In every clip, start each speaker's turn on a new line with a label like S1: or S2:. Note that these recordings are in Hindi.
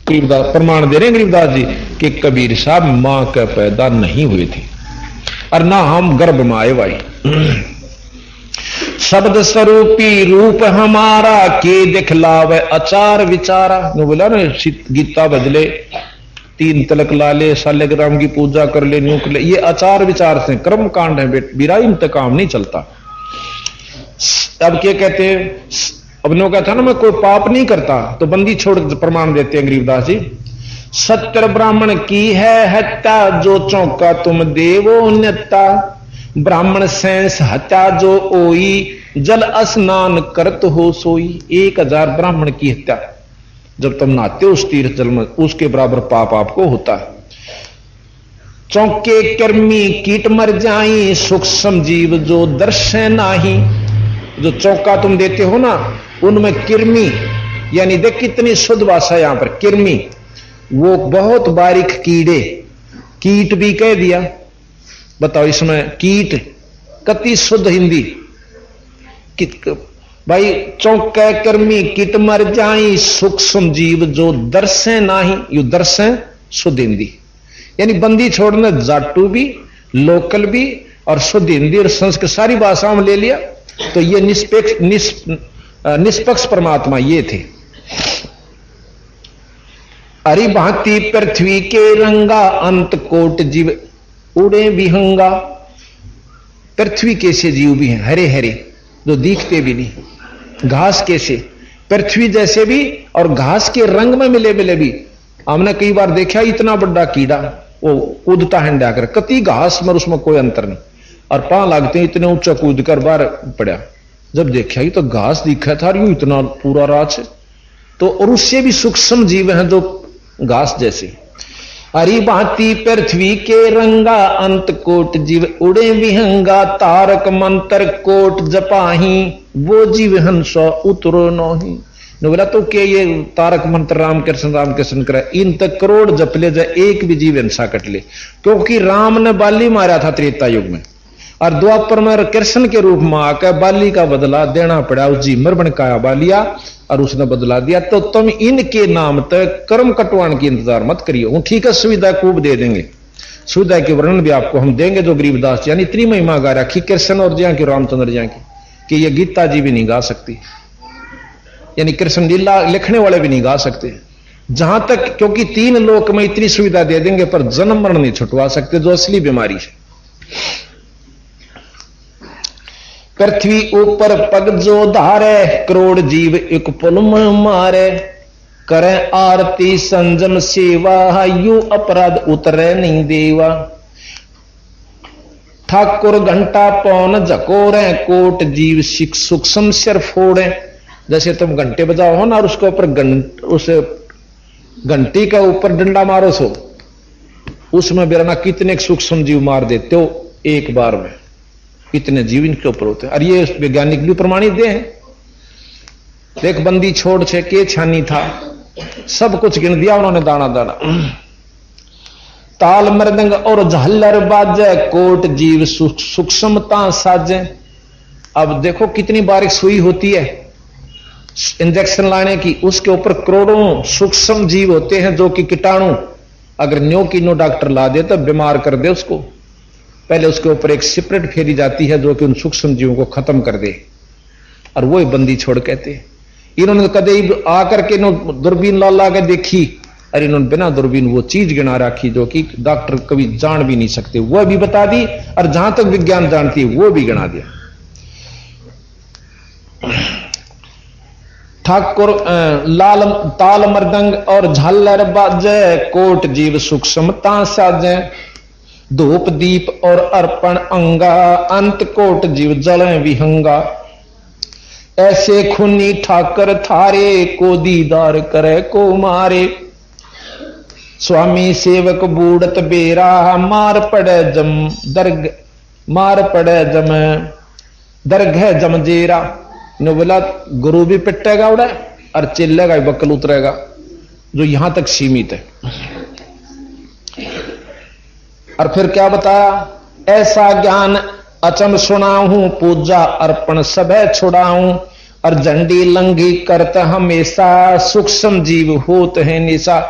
S1: गरीबदास प्रमाण दे रहे हैं गरीबदास जी कि कबीर साहब मां के पैदा नहीं हुए थे और ना हम गर्भ में आए भाई। शब्द स्वरूपी रूप हमारा के दिखलावे आचार विचारा। बोला ना गीता बदले 3 तिलक ला ले, शालिग्राम की पूजा कर ले, न्यू कर ले, ये आचार विचार से कर्म कांड है बीरा, इनका काम नहीं चलता। अब क्या कहते हैं, अब नो कहता ना मैं कोई पाप नहीं करता तो बंदी छोड़ प्रमाण देते हैं गरीबदास जी। सत्य ब्राह्मण की है हत्या जो चौका तुम देवो न्यता, ब्राह्मण सैंस हत्या जो ओई जल स्नान करत हो सोई। 1000 ब्राह्मण की हत्या जब तुम नहाते हो उस तीर्थ जल में, उसके बराबर पाप आपको होता है। चौके कर्मी कीट मर जाई सूक्ष्म जीव जो दर्शन नाही। जो चौका तुम देते हो ना उनमें किरमी, यानी देख कितनी शुद्ध भाषा यहां पर, किरमी वो बहुत बारीक कीड़े, कीट भी कह दिया, बताओ इसमें कीट कति शुद्ध हिंदी भाई। चौके कर्मी कीट मर जाई सूक्ष्म जीव जो दर्शन नाही, यू दर्शन शुद्ध हिंदी, यानी बंदी छोड़ना जाटू भी, लोकल भी और शुद्ध हिंदी और संस्कृत सारी भाषाओं में ले लिया तो ये निष्पक्ष परमात्मा ये थे। हरि भांति पृथ्वी के रंगा अंत कोट जीव उड़े विहंगा। पृथ्वी कैसे जीव भी हैं, हरे हरे जो दिखते भी नहीं, घास कैसे, पृथ्वी जैसे भी और घास के रंग में मिले मिले भी। हमने कई बार देखा इतना बड़ा कीड़ा वो कूदता है डाकर कति घास में, उसमें कोई अंतर नहीं, और पांव लागते हैं इतने ऊंचा कूद कर बाहर पड़ा। जब देखा ही तो घास दिखा था यूं इतना पूरा राज है तो, और उससे भी सूक्ष्म जीव है जो घास जैसे। हरि भांति पृथ्वी के रंगा अंत कोट जीव उड़े विहंगा, तारक मंत्र कोट जपाही वो जीव हंस उतरो नोही। बोला तो के ये तारक मंत्र राम कृष्ण करे, इन तक करोड़ जप ले जाए एक भी जीव हिंसा कट ले, क्योंकि राम ने बाली मारा था त्रेता युग में और द्वापर में कृष्ण के रूप में आकर बाली का बदला देना पड़ा, उस जीमर बनकाया बालिया और उसने बदला दिया। तो तुम इनके नाम तक कर्म कटवाने की इंतजार मत करिए। वो ठीक है सुविधा खूब दे देंगे, सुविधा के वर्णन भी आपको हम देंगे जो गरीबदास यानी इतनी महिमा गा रखी कृष्ण और जिया की रामचंद्र जिया की कि ये गीता जी भी नहीं गा सकती, यानी कृष्ण लीला लिखने वाले भी नहीं गा सकते जहां तक, क्योंकि 3 लोक में इतनी सुविधा दे देंगे पर जन्म मरण नहीं छुटवा सकते जो असली बीमारी है। पृथ्वी ऊपर पग जो धारे करोड़ जीव एक पुल में मारे, करे आरती संजम सेवा यू अपराध उतरे नहीं देवा। ठाकुर घंटा पौन झकोरे कोट जीव सूक्ष्म सिर फोड़े। जैसे तुम घंटे बजाओ हो ना और उसके ऊपर उस घंटी का ऊपर डंडा मारो सो, उसमें बेराना कितने सूक्ष्म जीव मार देते हो एक बार में, इतने जीव इनके ऊपर होते हैं। और ये वैज्ञानिक भी प्रमाणित दे हैं। देख बंदी छोड़ छे के छानी था, सब कुछ गिन दिया उन्होंने दाना दाना। ताल मृदंग और झालर बाजे कोट जीव सूक्ष्मता साजे। अब देखो कितनी बारीक सुई होती है इंजेक्शन लाने की, उसके ऊपर करोड़ों सूक्ष्म जीव होते हैं जो कि कीटाणु अगर न्यो की नो डॉक्टर ला दे तो बीमार कर दे उसको। पहले उसके ऊपर एक सिपरेट फेरी जाती है जो कि उन सूक्ष्म जीवों को खत्म कर दे, और वो बंदी छोड़ कहते। इन्होंने कदे आकर के दूरबीन ला के देखी, और इन्होंने बिना दूरबीन वो चीज गिना रखी जो कि डॉक्टर कभी जान भी नहीं सकते, वो भी बता दी, और जहां तक विज्ञान जानती है वो भी गिना दिया। ठाकुर लाल ताल मृदंग और झालर बाजे कोट जीव सूक्ष्मता साजे। धूप दीप और अर्पण अंगा अंत कोट जीव जले विहंगा। ऐसे खुनी ठाकर थारे को दीदार करे को मारे। स्वामी सेवक बूढ़त बेरा मार पड़े जम दर्ग मार पड़े जम दरगह जमजेरा। ने बोला गुरु भी पिटेगा उड़ा और चिल्लेगा बक्कल उतरेगा, जो यहां तक सीमित है। और फिर क्या बताया, ऐसा ज्ञान अचम सुनाऊं पूजा अर्पण सभे छुड़ाऊं। और झंडी लंघी करत हमेशा सूक्ष्म जीव होत है निशा।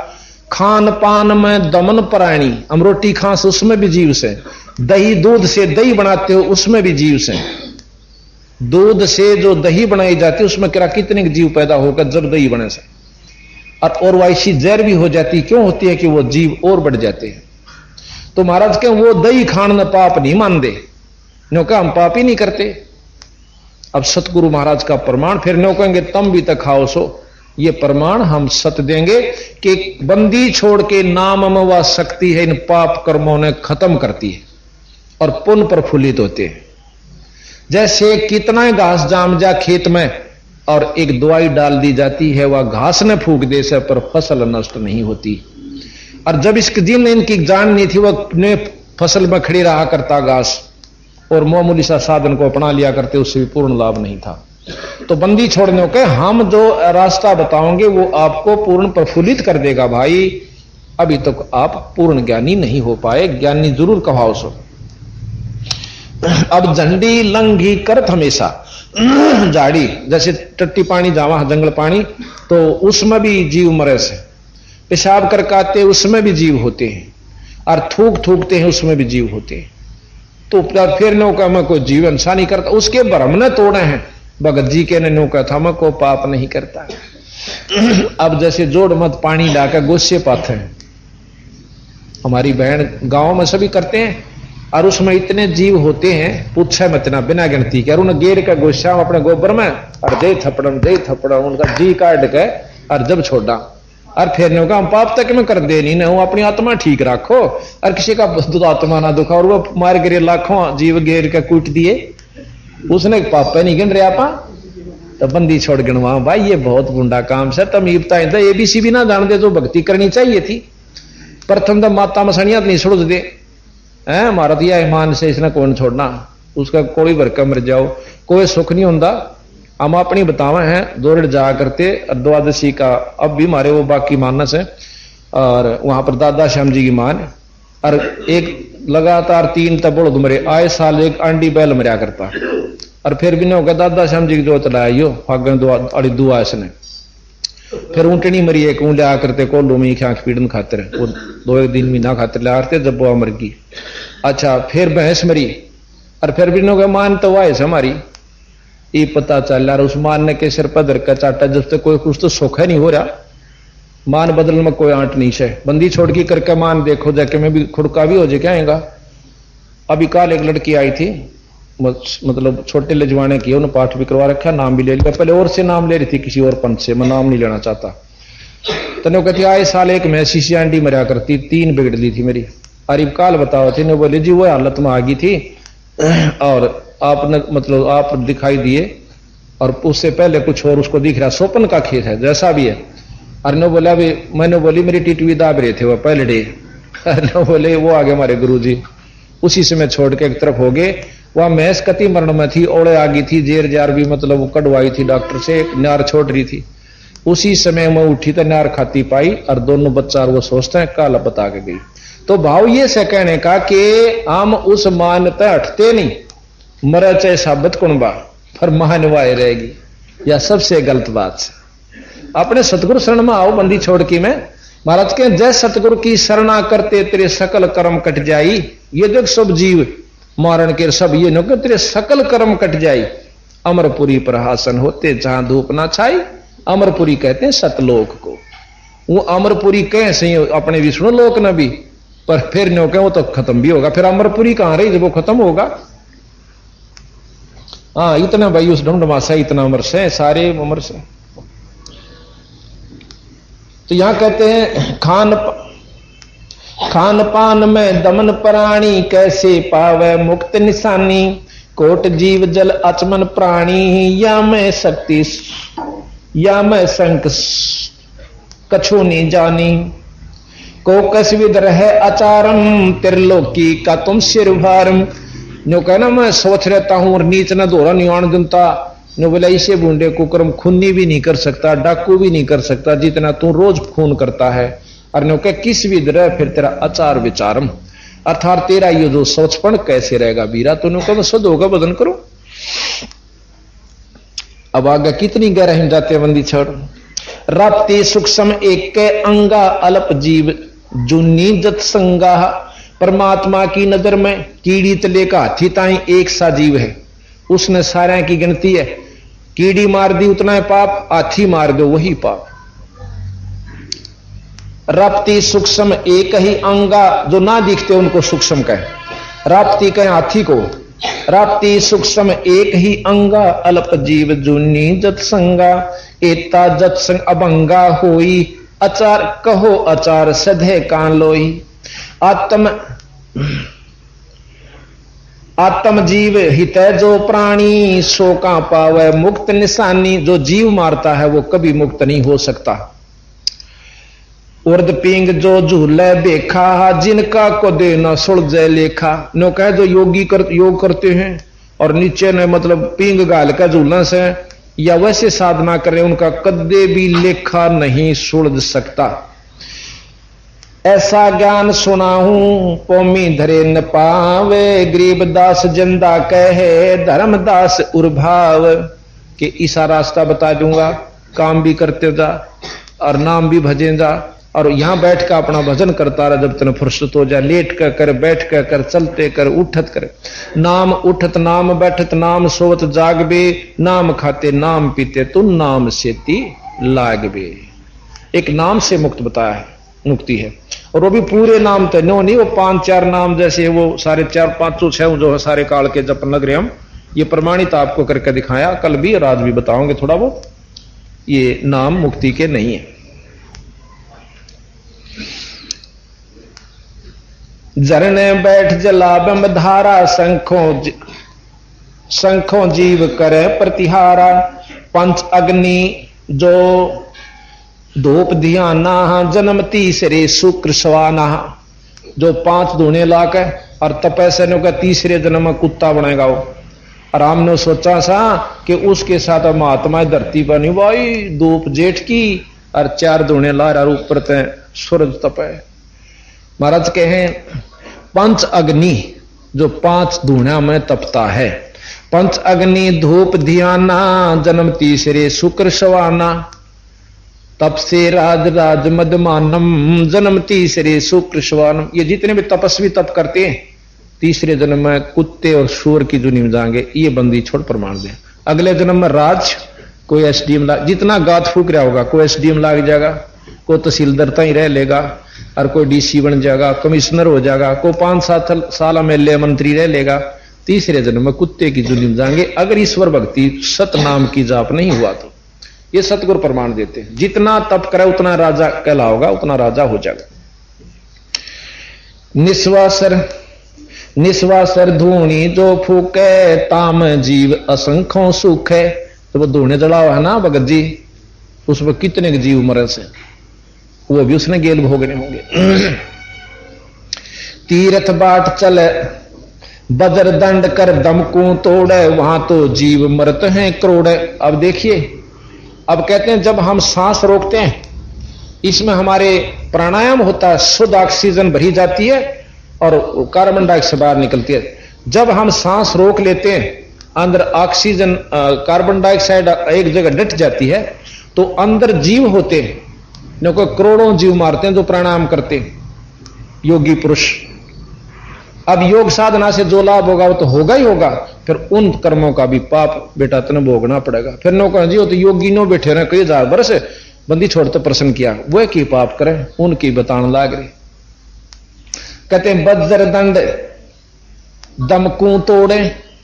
S1: खान पान में दमन प्राणी, हम रोटी खास उसमें भी जीव से, दही दूध से दही बनाते हो उसमें भी जीव से, दूध से जो दही बनाई जाती है उसमें क्या कितने जीव पैदा होकर जब दही बने से, और वैसी जहर भी हो जाती, क्यों होती है कि वो जीव और बढ़ जाते हैं। तो महाराज के वो दही खान न पाप नहीं मान दे, नो का हम पाप ही नहीं करते। अब सतगुरु महाराज का प्रमाण फिर नो कहेंगे तम भी तक खाओ सो, ये प्रमाण हम सत देंगे कि बंदी छोड़ के नाम व शक्ति है इन पाप कर्मों ने खत्म करती है और पुण्य प्रफुल्लित होते हैं। जैसे कितना घास जाम जा खेत में और एक दवाई डाल दी जाती है, वह घास ने फूक दे से पर फसल नष्ट नहीं होती। और जब इसके दिन इनकी जान नहीं थी, वह ने फसल में खड़ी रहा करता घास और मामूली सा साधन को अपना लिया करते, उससे भी पूर्ण लाभ नहीं था। तो बंदी छोड़ने के हम जो रास्ता बताओगे वो आपको पूर्ण प्रफुल्लित कर देगा भाई। अभी तक तो आप पूर्ण ज्ञानी नहीं हो पाए, ज्ञानी जरूर कहाओ सो। अब झंडी लंघी करत हमेशा झाड़ी, जैसे टट्टी पानी जावा जंगल पानी, तो उसमें भी जीव मरे से, पेशाब कर काते उसमें भी जीव होते हैं, और थूक थूकते हैं उसमें भी जीव होते हैं। तो फिर नौका में कोई जीव इंसान नहीं करता, उसके भ्रम ने तोड़े हैं। भगत जी के ने नौका था मैं को पाप नहीं करता। अब जैसे जोड़ मत पानी लाकर गुस्से पाते हैं, हमारी बहन गांव में सभी करते हैं, और उसमें इतने जीव होते हैं पूछे मत ना, बिना गिनती के। और उन्हें गेर का गुस्सा अपने गोबर में और दे थपड़म उनका जी काट के और जब छोड़ा, और फिर नहीं होगा हम पाप तक में कर दे नहीं ना, वो अपनी आत्मा ठीक रखो और किसी का आत्मा ना दुखा। और वो मार गिरे लाखों जीव गेर के कूट दिए, उसने पाप नहीं गिन रहा पा, तो बंदी छोड़ गिनवा भाई, ये बहुत गुंडा काम से। तमीबता एबीसी भी ना जान दे जो भक्ति करनी चाहिए थी। प्रथम तो माता मसनिया नहीं छोड़ दे है, हमारा तो यह ईमान से इसने कौन छोड़ना, उसका कोई भरका मर जाओ, कोई सुख नहीं होता। हम अपनी बतावे हैं दौड़ जा करते द्वादशी का, अब भी हमारे वो बाकी मानस है, और वहां पर दादा श्याम जी की मान, और एक लगातार 3 तबड़ मरे, आए साल एक आंडी बैल मरिया करता। और फिर भी नहीं होगा दादा श्याम जी की जोत लाइयो फागन दुआ इसने, फिर ऊंटनी मरी एक ऊं लिया करते कोल्लू में आंख पीड़न खातिर, वो 2 दिन महीना खातिर लिया करते, जब वो मर गई। अच्छा फिर भैंस मरी, और फिर भी नहीं होगा मान तो वाइस हमारी, ये पता चल रहा उस मान ने के सिर पर धर का चाटा, जब तक कोई कुछ तो सुख है नहीं हो रहा, मान बदल में कोई आंट नहीं है। बंदी छोड़ के करके मान देखो जाके, मैं भी खुड़का भी हो जाए क्या आएगा। अभी कल एक लड़की आई थी, मतलब छोटे लजवाने की, उन्होंने पाठ भी करवा रखा, नाम भी ले लिया, पहले और से नाम ले रही थी किसी और पंथ से, मैं नाम नहीं लेना चाहता। तो ने कहती आए साल एक मैं शीशी आंटी मरिया करती, 3 बिगड़ दी थी मेरी। अरे काल बताओ थी, ने बोले जी वो हालत में आ गई थी, और आपने मतलब आप दिखाई दिए, और उससे पहले कुछ और उसको दिख रहा, स्वप्न का खेत है जैसा भी है। अरे ने बोला अभी, मैंने बोली मेरी टिटवी दाब रहे थे वो पहले डे, अरे बोले वो आगे हमारे गुरुजी, उसी से मैं छोड़ के एक तरफ हो गए। वह महस कति मरण में थी, ओड़े आ गई थी, जेर जार भी मतलब वो कड़वाई थी डॉक्टर से, एक नार छोड़ रही थी। उसी समय मैं उठी तो नार खाती पाई, और दोनों बच्चा वो सोचते हैं काला बता के गई। तो भाव ये से कहने का कि हम उस मान्यता हटते नहीं, मरा चाहे साबित कुणबा पर मानवाए रहेगी, या सबसे गलत बात से। अपने सतगुरु शरण में आओ बंदी छोड़ के। मैं महाराज के जय सतगुरु की शरणा करते तेरे सकल कर्म कट जाई, ये देख सब जीव मारण के सब ये न तेरे सकल कर्म कट जाई। अमरपुरी पर हासन होते जहां धूप ना छाई, अमरपुरी कहते हैं सतलोक को। वो अमरपुरी कह सही अपने विष्णु लोक न भी, पर फिर नो कह वो तो खत्म भी होगा, फिर अमरपुरी कहां रही जब वो खत्म होगा। हाँ इतना भाई उस ढमढमासा इतना अमर से, सारे अमर से। तो यहां कहते हैं खान पान में दमन प्राणी, कैसे पावे मुक्त निशानी। कोट जीव जल अचमन प्राणी, या मैं शक्ति या मैं संक कछु नहीं जानी। को कस विद रहे अचारम, त्रिलोकी का तुम सिर भारम। जो कहना मैं सोच रहता हूं और नीच न दोहरा निवाण जनता, नो बोला इसे बूंदे कुकर्म खूनी भी नहीं कर सकता, डाकू भी नहीं कर सकता जितना तू रोज खून करता है। और नो कह किस भी तरह फिर तेरा आचार विचारम, अर्थात तेरा ये जो सोचपन कैसे रहेगा बीरा। तो नो कह शुद्ध होगा बदन करो। अब आगे कितनी गहराई जाते बंदी छोड़। राप्ती सूक्ष्म एक अंगा अल्प जीव जुन्नी जत संगा। परमात्मा की नजर में कीड़ी तले का हाथी ताई एक सा जीव है, उसने सारे की गिनती है। कीड़ी मार दी उतना है पाप, हाथी मार दो वही पाप। राप्ती सूक्ष्म एक ही अंगा, जो ना दिखते उनको सूक्ष्म कहे। राप्ती कहे हाथी को। राप्ती सूक्ष्म एक ही अंगा अल्प जीव जुन्नी जत संगा। एता जत संग अभंगा होई अचार कहो अचार सधे कान लोई। आत्म जीव हित जो प्राणी सो का पावे मुक्त निशानी। जो जीव मारता है वो कभी मुक्त नहीं हो सकता। उर्द पिंग जो झूले देखा जिनका को दे न सुलझे लेखा। नो कहे जो योग करते हैं और नीचे ने मतलब पिंग गाल का झूलना से या वैसे साधना करें, उनका कदे भी लेखा नहीं सुलझ सकता। ऐसा ज्ञान सुना हूं पौमी धरे न पावे। गरीबदास जिंदा कहे धर्मदास उर्भाव। कि ऐसा रास्ता बता दूंगा, काम भी करते जा और नाम भी भजे जा, और यहां बैठ कर अपना भजन करता रहा जब तक फुर्सत हो जाए। लेट कर बैठ कर चलते कर उठत कर। नाम उठत नाम बैठत नाम सोवत जागबे। नाम खाते नाम पीते तुम नाम सेती लागबे। एक नाम से मुक्त बताया है, मुक्ति है। और वो भी पूरे नाम तो नो नहीं, वो 5-4 नाम जैसे वो सारे 4-5-6 जो है सारे काल के जप लग रहे हम। ये प्रमाणित आपको करके दिखाया, कल भी और आज भी बताओगे थोड़ा वो। ये नाम मुक्ति के नहीं है। झरने बैठ जला बम धारा शंखों जीव करे प्रतिहारा। पंच अग्नि जो धूप ध्याना जन्म तीसरे शुक्र सवाना। जो 5 धूने लाके और तपस्या का तीसरे जन्म में कुत्ता बनेगा वो। आराम ने सोचा सा कि उसके साथ महात्मा धरती पर नहीं भाई धूप जेठ की और 4 धूने ला और ऊपर ते सूरज तपे। महाराज कहे पंच अग्नि जो 5 धूणा में तपता है। पंच अग्नि धूप ध्याना जन्म तीसरे शुक्र सवाना। तप से राज राज मदमानम जन्म तीसरे शुक्र सवानम। ये जितने भी तपस्वी तप करते हैं तीसरे जन्म में कुत्ते और सूअर की जुनी में जाएंगे। ये बंदी छोड़ प्रमाण दे। अगले जन्म में राज कोई एसडीएम लाग, जितना गात फूक रहा होगा कोई एसडीएम लाग जाएगा, कोई तहसीलदार ही रह लेगा और कोई डीसी बन जाएगा, कमिश्नर हो जाएगा, कोई 5-7 साल एमएलए मंत्री रह लेगा। तीसरे जन्म में कुत्ते की जुनी में जाएंगे अगर ईश्वर भक्ति सत नाम की जाप नहीं हुआ तो। ये सतगुरु प्रमाण देते हैं। जितना तप करे उतना राजा कहलाओगा, उतना राजा हो जाएगा। निस्वासर धूनी जो फूके ताम जीव असंख्यों सुख है। तो वो धूने जड़ाओ है ना भगत जी, उसमें कितने जीव मरे से वो भी उसने गेल भोगने होंगे। तीर्थ बाट चले बजर दंड कर दमकू तोड़े, वहां तो जीव मरते हैं करोड़े। अब देखिए, अब कहते हैं जब हम सांस रोकते हैं इसमें हमारे प्राणायाम होता है, शुद्ध ऑक्सीजन भरी जाती है और कार्बन डाइऑक्साइड बाहर निकलती है। जब हम सांस रोक लेते हैं अंदर ऑक्सीजन कार्बन डाइऑक्साइड एक जगह डट जाती है तो अंदर जीव होते हैं, को करोड़ों जीव मारते हैं जो प्राणायाम करते हैं योगी पुरुष। अब योग साधना से जो लाभ होगा वो तो होगा ही होगा, फिर उन कर्मों का भी पाप बेटा तने भोगना पड़ेगा। फिर नो कहें जी वो तो योगी नो बैठे रहे कई हजार बरस बंदी छोड़ते प्रसन्न किया, वो की पाप करें उनकी बतान लाग रही। कहते हैं बज्र दंड दमकू तोड़े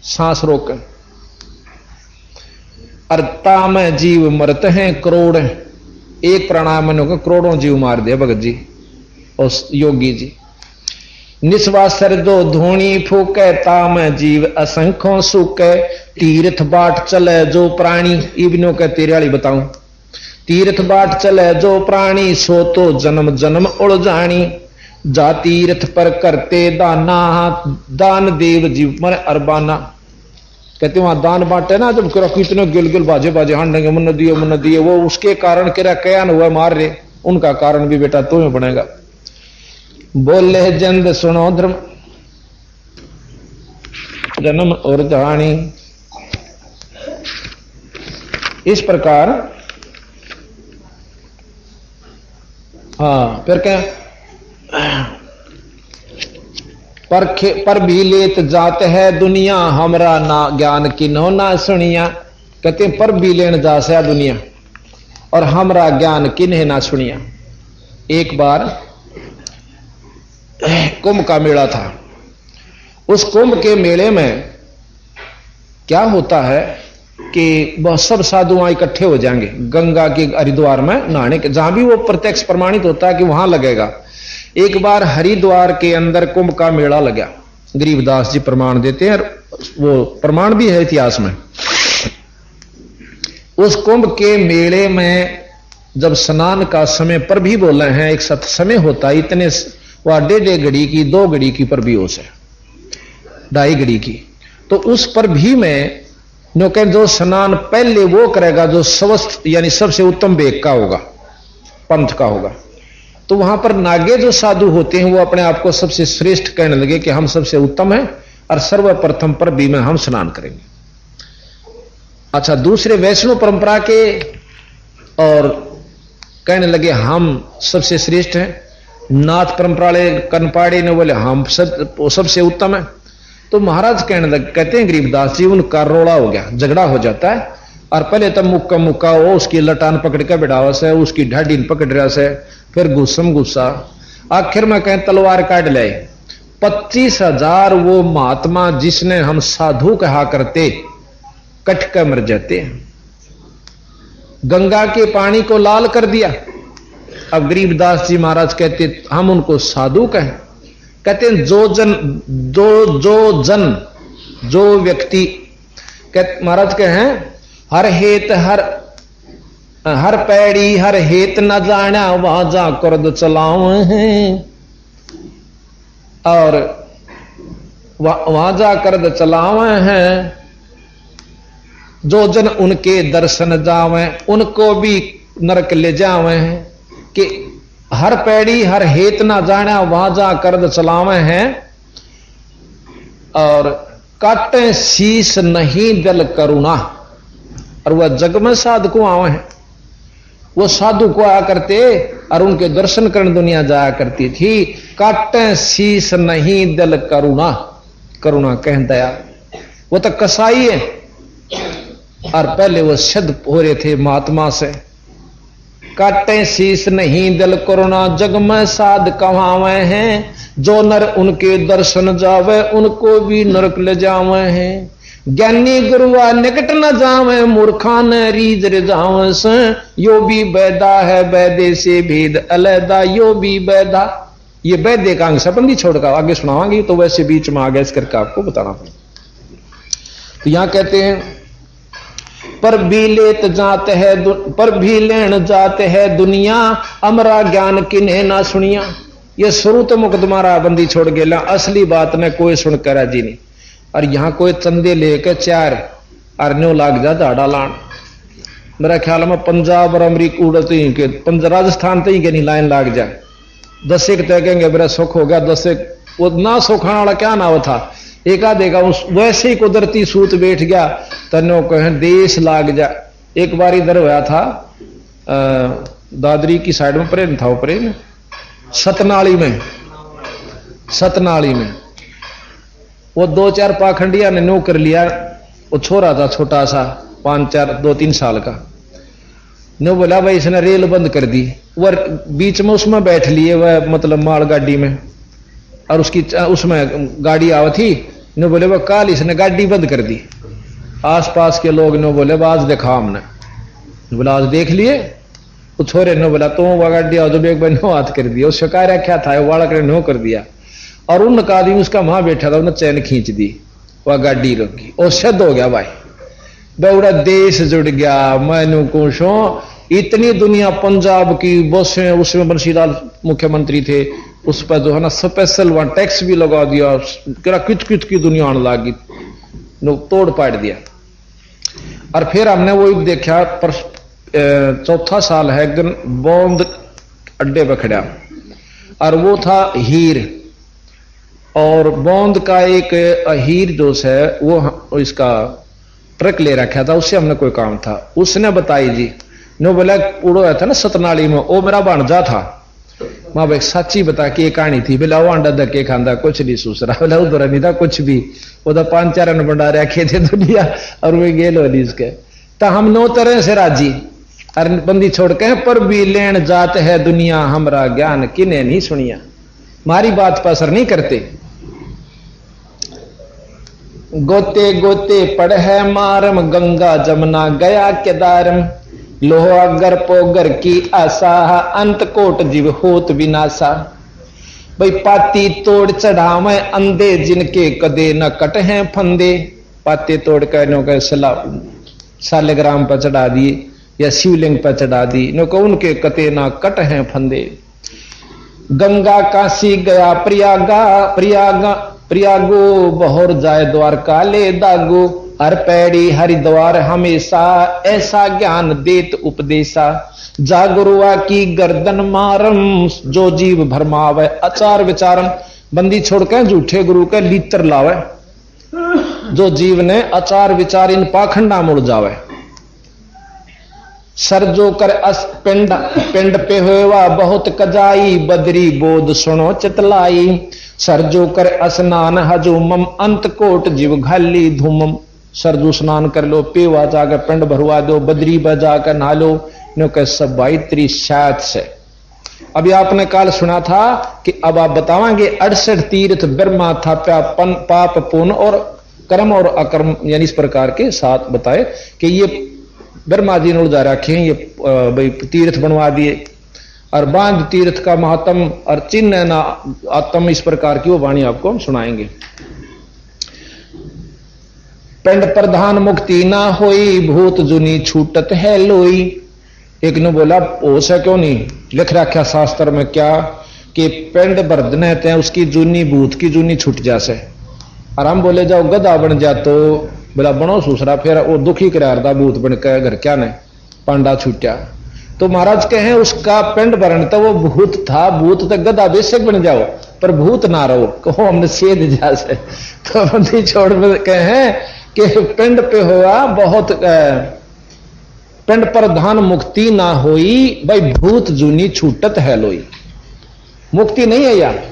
S1: सांस रोक अर्ता में जीव मरते हैं करोड़। एक प्राणायाम को करोड़ों जीव मार दिया भगत जी और योगी जी। निस्वासर जो धोनी फूके ताम जीव असंख्यों सुके, तीर्थ बाट चले जो प्राणी। इब्नो के तेरे वाली बताऊं, तीर्थ बाट चले जो प्राणी सो तो जन्म जन्म उलझानी। जा तीर्थ पर करते दाना दान देव जीव मन अरबाना। कहते वहां दान बांटे ना जब कितने गिल गिल बाजे बाजे हांडेंगे मन दिए वो उसके कारण केरा कयान हुआ मार रहे, उनका कारण भी बेटा तुम्हें बनेगा। बोले जंद सुनो धर्म जन्म और जानी। इस प्रकार हाँ फिर क्या पर भी लेत जात है दुनिया हमरा ना ज्ञान किन्हो ना सुनिया। कहते हैं पर भी लेन जा से दुनिया और हमरा ज्ञान किन्हे ना सुनिया। एक बार कुंभ का मेला था। उस कुंभ के मेले में क्या होता है कि बहुत सब साधु वहां इकट्ठे हो जाएंगे गंगा के हरिद्वार में नहाने के, जहां भी वो प्रत्यक्ष प्रमाणित होता है कि वहां लगेगा। एक बार हरिद्वार के अंदर कुंभ का मेला लगा। गरीबदास जी प्रमाण देते हैं और वो प्रमाण भी है इतिहास में। उस कुंभ के मेले में जब स्नान का समय पर भी बोले हैं, एक सत समय होता है इतने वह 1.5 घड़ी की 2 घड़ी की पर भी हो से 2.5 घड़ी की। तो उस पर भी में जो स्नान पहले वो करेगा जो स्वस्थ यानी सबसे उत्तम वेग का होगा, पंथ का होगा। तो वहां पर नागे जो साधु होते हैं वो अपने आप को सबसे श्रेष्ठ कहने लगे कि हम सबसे उत्तम हैं और सर्वप्रथम पर भी में हम स्नान करेंगे। अच्छा, दूसरे वैष्णव परंपरा के और कहने लगे हम सबसे श्रेष्ठ हैं। नाथ परंपरा वाले कनपाड़े ने बोले हम सबसे उत्तम है। तो महाराज कहने लगे, कहते हैं गरीबदास जी उनका रोड़ा हो गया, झगड़ा हो जाता है। और पहले तब मुक्का हो उसकी लटान पकड़ के बिठावा से, उसकी ढाडीन पकड़ रहा से, फिर गुस्सा। आखिर में कहें तलवार काट ले। 25,000 वो महात्मा जिसने हम साधु कहा करते कट कर मर जाते हैं। गंगा के पानी को लाल कर दिया। अब गरीबदास जी महाराज कहते हम उनको साधु कहें। कहते हैं जो व्यक्ति महाराज कहें हर हेत हर पैड़ी हर हेत न जाना वाजा कर्द चलाओ हैं और वाजा कर्द चलावे हैं। जो जन उनके दर्शन जावे उनको भी नरक ले जावे हैं। कि हर पैड़ी हर हेत ना जाना वाजा कर्द चलावे हैं और काटे शीश नहीं दल करुणा। और वह जग में साधु को आवे हैं। वो साधु को आया करते और उनके दर्शन करने दुनिया जाया करती थी। काटे शीश नहीं दल करुणा, करुणा कह दया। वो तो कसाई है और पहले वो सिद्ध हो रहे थे महात्मा से। काटे शीश नहीं दल करुणा जग में साध कमावे हैं। जो नर उनके दर्शन जावे उनको भी नरक ले जावे हैं। ज्ञानी गुरुआ निकट न जावे मूर्खा न रीज रे जावे से। यो भी बैदा है बैदे से भेद अलैदा यो भी बैदा। ये बैदे का अंग संबंधी छोड़कर आगे सुनावांगी तो वैसे बीच में आगे इस करके आपको बताना पड़ेगा। तो यहां कहते हैं पर भी लेत जाते है पर भी लेन जाते है दुनिया अमरा ज्ञान किन्हें ना सुनिया। ये शुरू तो मुकदमा बंदी छोड़ गया, असली बात ने कोई सुनकर राजी नहीं। और यहां कोई चंदे लेकर 4 अरन्यों लाग जा झाड़ा लान। मेरा ख्याल में पंजाब और अमरीका उड़ते ही के राजस्थान तो ही के नहीं लाइन लाग जाए। 10 एक तय कहेंगे मेरा सुख हो गया। 10 एक वो ना सुखाने वाला क्या नाव था। एक आधेगा उस वैसे ही कुदरती सूत बैठ गया तनो कहें देश लाग जा। एक बार इधर हुआ था दादरी की साइड में प्रेम था, प्रेम सतनाली में वो 2-4 पाखंडिया ने नो कर लिया। वो छोरा था छोटा सा 2-3 साल का। नो बोला भाई इसने रेल बंद कर दी। वह बीच में उसमें बैठ लिए वह मतलब माल गाड़ी में और उसकी उसमें गाड़ी आवा थी। नो बोले वह काल इसने गाड़ी बंद कर दी। आसपास के लोग नो बोले आज देखा हमने। बोला आज देख लिए। वो छोरे नो बोला तो वह गाड़ी आओ जो एक बार नो हाथ कर दिया। उस शिकारा क्या था वाड़क ने नो कर दिया और उन आदमी उसका वहां बैठा था उन्हें चैन खींच दी। वह गाड़ी रोकी और सिद्ध हो गया भाई बड़ा देश जुड़ गया। मैनू कुछो इतनी दुनिया पंजाब की बसें उसमें बंशीलाल मुख्यमंत्री थे उस पर जो है ना स्पेशल वहां टैक्स भी लगा दिया। कित की दुनिया आने लगी तोड़ पाट दिया। और फिर हमने वो देखा पर 4था साल है एक दिन बौंद अड्डे पर खड़ा और वो था हीर। और बौंद का एक हीर जो है वो इसका ट्रक ले रखा था, उससे हमने कोई काम था। उसने बताई जी, नो बोला उड़ो था ना सतनाली में, वो मेरा भांजा था। माँ भाई सच्ची बता के ये कहानी थी। बोला वो अंडा धक्के खांदा, कुछ नहीं सूसरा। बोला उधर नहीं था कुछ भी, वो तो 5-4 रन बंडा रखे थे दुनिया और वे गेल होली इसके। तो हम 9 तरह से राजी और बंदी छोड़ के पर भी लेन जात है दुनिया, हमरा ज्ञान किने नहीं सुनिया। मारी बात पर असर नहीं करते। गोते गोते पड़ है मारम, गंगा जमुना गया केदारम। लोहा गर पोगर की आशा, अंत कोट जीव होत विनाशा। भाई पाती तोड़ चढ़ावे अंधे, जिनके कदे न कट हैं फंदे। पाते तोड़ कर नो के सालेग्राम पर चढ़ा दिए या शिवलिंग पर चढ़ा दी, नो को उनके कते ना कट हैं फंदे। गंगा काशी गया प्रयागा, प्रयागो बहोर जाए द्वारका ले दागो। हर पैड़ी हरिद्वार हमेशा, ऐसा ज्ञान देत उपदेशा। जागरुआ की गर्दन मारम, जो जीव भरमावे आचार विचारम। बंदी छोड़कर झूठे गुरु के लीतर लावे, जो जीव ने आचार विचार इन पाखंडा मुड़ जावे। सर जो कर अस पिंड पे होवा बहुत कजाई, बदरी बोध सुनो चितलाई। सर जो कर स्नान हजूमम, अंत कोट जीव घाली धूमम। सरजू स्नान कर लो, पेवा जाकर पिंड भरवा दो, बदरी बजाकर नहा लो, नो के सब 22 शायद से। अभी आपने काल सुना था कि अब आप बतावांगे 68 तीर्थ ब्रह्मा था, पाप पुण्य और कर्म और अकर्म, यानी इस प्रकार के 7 बताए कि ये ब्रह्मा जी ने उड़ा रखे हैं, ये तीर्थ बनवा दिए। और बांध तीर्थ का महात्म और चिन्ह ना आत्म, इस प्रकार की वो वाणी आपको हम सुनाएंगे। पिंड प्रधान मुक्ति ना होई, भूत जुनी छूटत है लोई। एक ने बोला हो सके क्यों नहीं, लिख रखा शास्त्र में क्या कि पिंड बर्दने थे उसकी जूनी भूत की जूनी छूट जासे। और हम बोले जाओ गधा बन जा, तो बोला बनो सूसरा, फिर वो दुखी करारदा भूत बन के घर क्या ने पांडा छूटा। तो महाराज कहे उसका पिंड भरण तो वो भूत था, भूत तो गधा बेशक बन जाओ पर भूत ना रहो, कहो हमने सेध जासे। तो बंदी छोड़ कहे कि पिंड पे हुआ बहुत पिंड प्रधान मुक्ति ना होई, भाई भूत जूनी छूटत है लोई। मुक्ति नहीं है यार,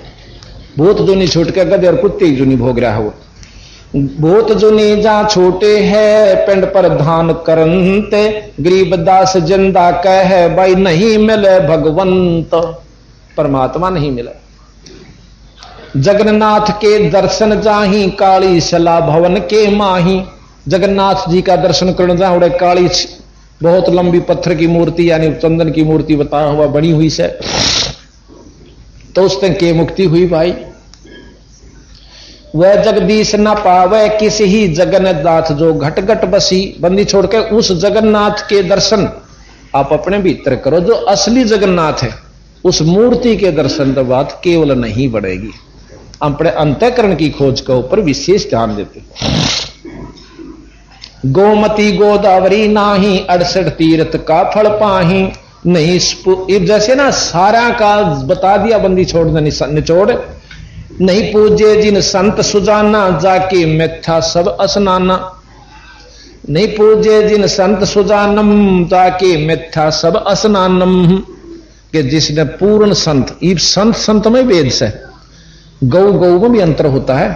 S1: भूत जूनी छूट के गधे और कुत्ते जूनी भोग रहा है वो। भूत जुनी जा छोटे है, पिंड प्रधान करंते। गरीब दास जिंदा कह भाई नहीं मिले भगवंत, परमात्मा नहीं मिले। जगन्नाथ के दर्शन जाही, काली सला भवन के माही। जगन्नाथ जी का दर्शन करने जा, उड़े काली बहुत लंबी पत्थर की मूर्ति यानी चंदन की मूर्ति बताया हुआ बनी हुई से, तो उस तक के मुक्ति हुई भाई। वह जगदीश न पावे किसी ही जगन्नाथ, जो घट घट बसी। बंदी छोड़कर उस जगन्नाथ के दर्शन आप अपने भीतर करो, जो असली जगन्नाथ है उस मूर्ति के दर्शन तो बात केवल नहीं बढ़ेगी। अपने अंतःकरण की खोज के ऊपर विशेष ध्यान देते। गोमती गोदावरी नाही, 68 तीर्थ का फल पाही। नहीं जैसे ना सारा का बता दिया बंदी छोड़ निचोड़। नहीं पूजे जिन संत सुजाना, जाके मिथ्या सब स्नाना। नहीं पूजे जिन संत सुजानम, जाके मिथ्या सब स्नानम। कि जिसने पूर्ण संत, संत में वेद से गौ में भी अंतर होता है।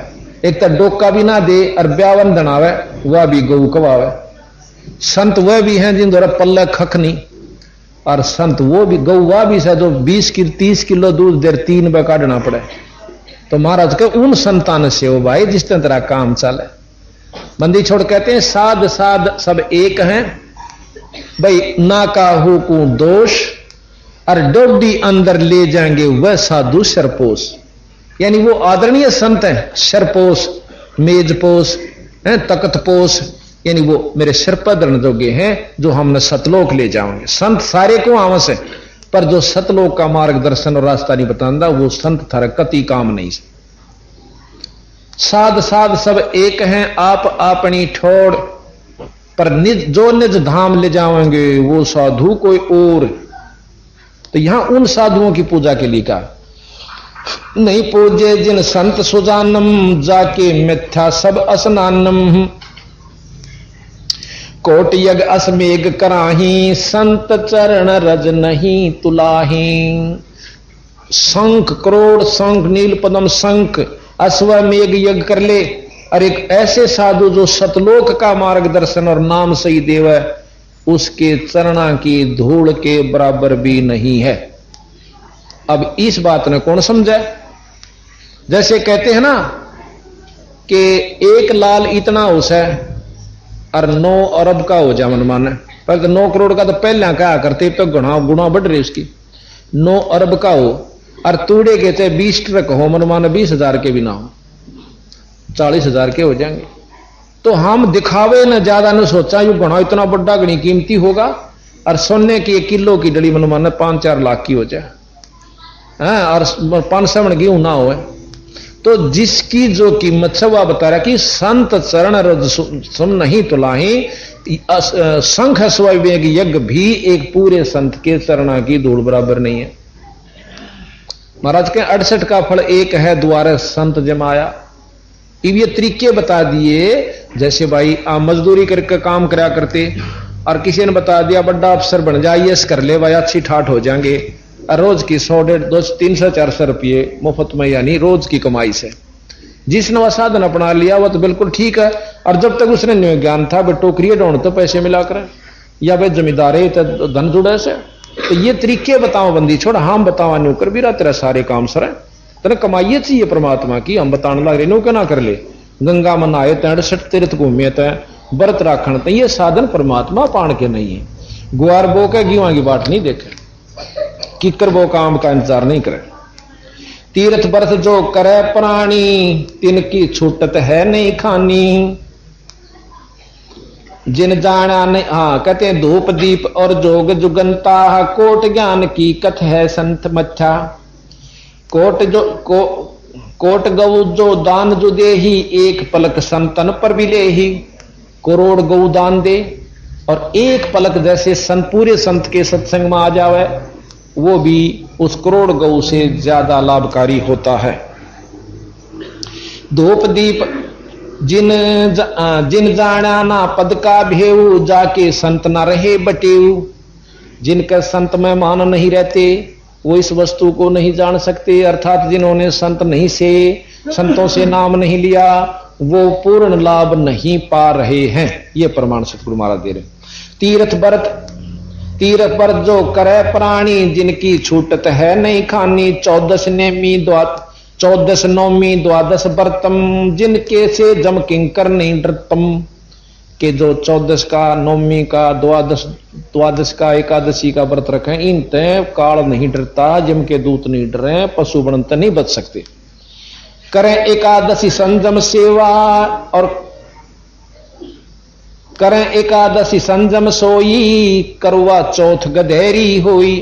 S1: एक तो डोका भी ना दे और ब्यावन दनावे, वह भी गौ कवावे। संत वह भी हैं जिन द्वारा पल्ले खख नहीं, और संत वो भी गौ वह भी है जो 20-30 किलो दूध देर 3 बे काटना पड़े। तो महाराज के उन संतान से हो भाई जिस तरह काम चले। बंदी छोड़ कहते हैं साध साध सब एक हैं, भाई ना काहू को दोष, और डोडी अंदर ले जाएंगे वह साधु शरपोश। यानी वो आदरणीय संत हैं, शरपोश, मेजपोश, तख्तपोश, यानी वो मेरे सिर पर धरने जोगे हैं, जो हमने सतलोक ले जाओगे। संत सारे को आवश्यक है, पर जो सतलोक का मार्गदर्शन और रास्ता नहीं बताता वो संत थारा कति काम नहीं। साध साध सब एक हैं, आप अपनी ठोड़, पर निज जो निज धाम ले जाओगे वो साधु कोई और। तो यहां उन साधुओं की पूजा के लिए कहा, नहीं पूजे जिन संत सुजानम, जाके मिथ्या सब स्नानम। कोट यज्ञ असमेघ कराही, संत चरण रज नहीं तुलाही। शंख करोड़ शंख नील पदम शंख अश्वमेघ यज्ञ कर ले, और एक ऐसे साधु जो सतलोक का मार्गदर्शन और नाम सही देव है, उसके चरणा की धूल के बराबर भी नहीं है। अब इस बात ने कौन समझे? जैसे कहते हैं ना कि एक लाल इतना उस है और 9 अरब का हो जा मन माने, पर 9 करोड़ का तो पहले कहा करते, तो गुणा गुणा बढ़ रही उसकी। 9 अरब का हो और तूड़े के चाहे 20 ट्रक हो मन माने, 20,000 के भी ना हो, 40,000 के हो जाएंगे। तो हम दिखावे न ज्यादा न सोचा यू गुणा इतना बड़ा गणी कीमती होगा, और सोने की 1 किलो की डली मन माने 5-4 लाख की हो जाए, और 5 मन गेहूं ना हो। तो जिसकी जो कीमत से वह बता रहा कि संत चरण रज सुम नहीं तुलाही, शंख अश्वमेघ यज्ञ भी एक पूरे संत के चरणा की धूल बराबर नहीं है। महाराज के 68 का फल एक है, द्वारे संत जमाया। अब ये तरीके बता दिए, जैसे भाई आप मजदूरी करके काम करा करते और किसी ने बता दिया बड़ा अफसर बन जाइए, कर ले भाई, अच्छी ठाठ हो जाएंगे, रोज की 100-150-300-400 रुपये मुफ्त में, यानी रोज की कमाई से। जिसने वह साधन अपना लिया वह तो बिल्कुल ठीक है, और जब तक उसने न्यू ज्ञान था भाई टोकरिए ढूंढ तो पैसे मिला कर, या भाई जमींदार है तो धन जुड़े से। तो ये तरीके बताओ बंदी छोड़, हम बताओ न्यू कर भी रहा तेरा सारे काम सर है, तेरे कमाइए चाहिए परमात्मा की, हम बताने लग रहे न्यू क्या ना कर ले। गंगा मन आए तैं 68 तीर्थ घूमे तैं व्रत राखण तैं, ये साधन परमात्मा पाण के नहीं है। गुआर बो के गेहूं की बाट नहीं देखे, किकर वो काम का इंतजार नहीं करे। तीर्थ व्रत जो करे प्राणी, तिनकी छूटत है नहीं खानी। जिन जाना नहीं, कहते हैं धूप दीप और जोग जुगंता, कोट ज्ञान की कथ है संत मच्छा। कोट गौ जो दान जो दे ही, एक पलक संतन पर भी ले ही। करोड़ गौ दान दे और एक पलक जैसे संत पूरे संत के सत्संग में आ जावे, वो भी उस करोड़ गौ से ज्यादा लाभकारी होता है। धूप दीप जिन जाना ना पद का भेऊ, जाके संत ना रहे बटेऊ। जिनके संत में मान नहीं रहते वो इस वस्तु को नहीं जान सकते, अर्थात जिन्होंने संत नहीं से संतों से नाम नहीं लिया वो पूर्ण लाभ नहीं पा रहे हैं। ये प्रमाण सतगुरु महाराज दे रहे। तीर्थ व्रत जो करे प्राणी, जिनकी छूटत है नहीं खानी। 14 नौमी द्वादश व्रतम, जिनके से जम किंकर नहीं डरतम। के जो 14 का, नौमी का, द्वादश का, एकादशी का व्रत रखे, इन तय काल नहीं डरता, जिम के दूत नहीं डरे, पशु बनते नहीं बच सकते। करें एकादशी संयम सेवा, और करें एकादशी संयम सोई, करवा चौथ गधेरी होई।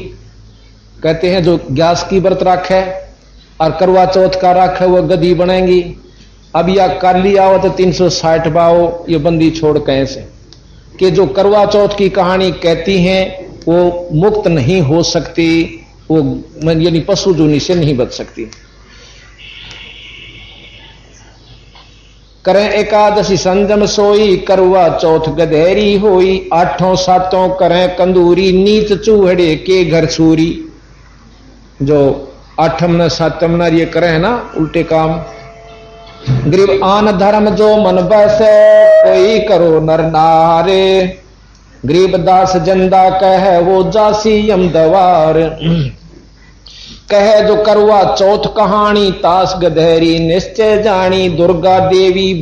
S1: कहते हैं जो ग्यास की व्रत रखे और करवा चौथ का रखे वो गधी बनेंगी। अब या काली आओ तो 360 बाओ, ये बंदी छोड़ कैसे कि जो करवा चौथ की कहानी कहती हैं वो मुक्त नहीं हो सकती, वो यानी पशु जूनी से नहीं बच सकती। करें एकादशी संयम सोई, करवा चौथ गधेरी होई। 8 सातों करें कंदूरी, नीच चूहड़े के घर सूरी। जो 8 7 ये करे ना उल्टे काम। गरीब आन धर्म जो मन बसे, कोई करो नर नारे। गरीब दास जंदा कहे वो जासी यम दवार। कहे जो करवा चौथ कहानी, तास गधेरी निश्चय जानी। दुर्गा देवी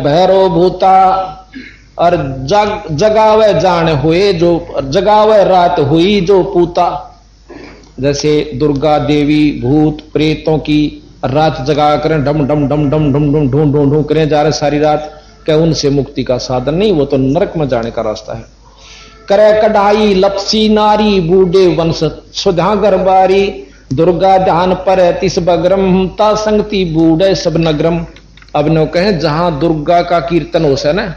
S1: भैरो भूता, और जगावे जान हुए जो, जगावे रात हुई जो पूता। जैसे दुर्गा देवी भूत प्रेतों की रात जगा करें, डम डम डम डम डम डम ढूंढ ढूंढ ढूंढ करें जा रहे सारी रात, क्या उनसे मुक्ति का साधन नहीं, वो तो नरक में जाने का रास्ता है। करे कढ़ाई लपसी नारी, बूढ़े वंश सुधा गरबारी। दुर्गा ध्यान पर तिस बग्रम, ता संगति बूढ़े सब नगरम। अब नो कहें जहां दुर्गा का कीर्तन हो से ना,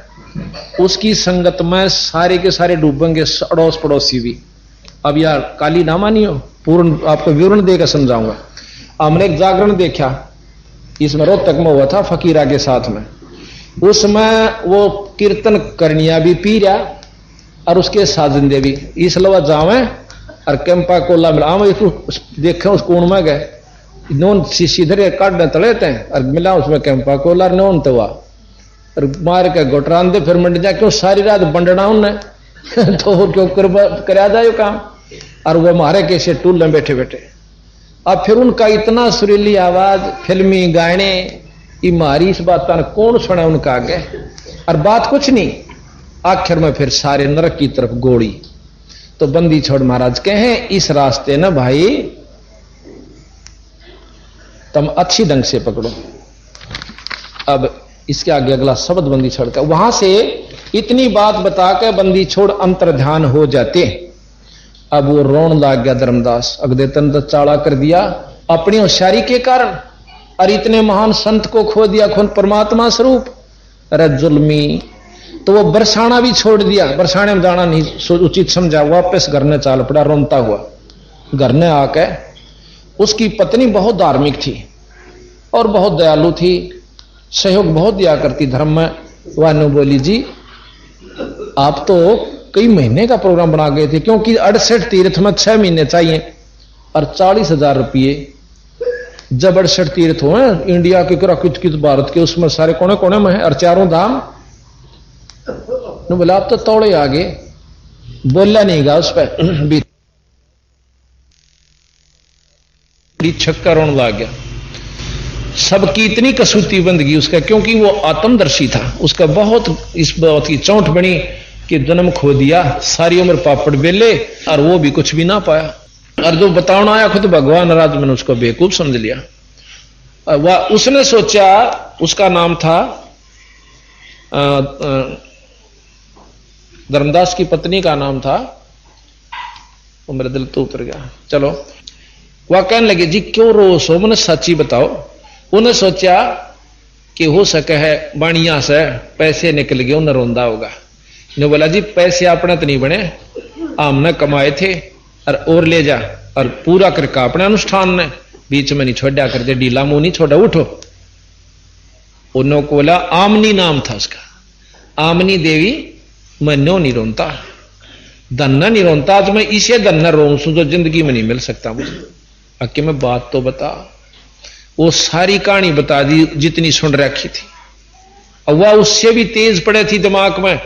S1: उसकी संगत में सारे के सारे डूबेंगे, अड़ोस पड़ोसी भी। अब यार काली ना मानियो, पूर्ण आपको विवरण देकर समझाऊंगा। हमने एक जागरण देखा, इसमें रोहतक में हुआ था फकीरा के साथ में। उसमें वो कीर्तन करनिया भी पी रहा और उसके साजिंदे भी इस लवा जावे और कैंपा कोला मिला देखे उस कोण में गए नोन सीधे काटने तले थे और मिला उसमें कैंपा कोला नोन तो हुआ और मार के गोटरान दे फिर मंड जा क्यों सारी रात बंडना उनने तो क्यों कराया जाए काम और वो मारे कैसे टूल में बैठे बैठे। अब फिर उनका इतना सुरीली आवाज फिल्मी गाने मारी इस बात का कौन सुना उनका आगे और बात कुछ नहीं। आखिर में फिर सारे नरक की तरफ गोड़ी तो बंदी छोड़ महाराज कहे इस रास्ते ना भाई तुम अच्छी ढंग से पकड़ो। अब इसके आगे अगला शब्द बंदी छोड़ का वहां से इतनी बात बता के बंदी छोड़ अंतर ध्यान हो जाते। अब वो रोन लाग गया धर्मदास अगदे तन तो चाड़ा कर दिया अपनी होशियारी के कारण और इतने महान संत को खो दिया खुद परमात्मा स्वरूप। अरे जुल्मी तो वो बरसाना भी छोड़ दिया बरसाने में जाना नहीं उचित समझा वापस घर ने चाल पड़ा रोनता हुआ। घर ने आके उसकी पत्नी बहुत धार्मिक थी और बहुत दयालु थी सहयोग बहुत दिया करती धर्म में। वानु बोली जी आप तो कई महीने का प्रोग्राम बना गए थे क्योंकि 68 तीर्थ में 6 महीने चाहिए और 40,000 रुपये जब 68 तीर्थ हो इंडिया के कित भारत के उसमें सारे कोने कोने में है और 4 धाम बोला आप तो तोड़े आगे बोला नहीं गा उस पर छक्का रोने लग गया। सबकी इतनी कसूती बंदगी उसका क्योंकि वो आत्मदर्शी था उसका बहुत इस बात की चौंठ बनी कि जन्म खो दिया सारी उम्र पापड़ बेले और वो भी कुछ भी ना पाया और जो बताना आया खुद भगवान राज मैंने उसको बेवकूफ समझ लिया। वह उसने सोचा उसका नाम था धर्मदास की पत्नी का नाम था वो मेरे दिल तो उतर गया। चलो वह कहने लगे जी क्यों रोस हो मैंने सच्ची बताओ। उन्हें सोचा कि हो सके है बाणिया से पैसे निकल गए उन्हें रोंदा होगा। ने बोला जी पैसे अपने तो नहीं बने हमने कमाए थे और ले जा और पूरा करके अपने अनुष्ठान ने बीच में नहीं छोड़ा कर दे डीला मुंह नहीं छोड़ा उठो। उन्होंने को बोला आमनी नाम था उसका आमनी देवी मैं नो नहीं रोनता धन्ना नहीं रोनता आज मैं इसे धन्ना रोऊं जो जिंदगी में नहीं मिल सकता मुझे। आके मैं बात तो बता वो सारी कहानी बता दी जितनी सुन रखी थी और वह उससे भी तेज पड़े थी दिमाग में।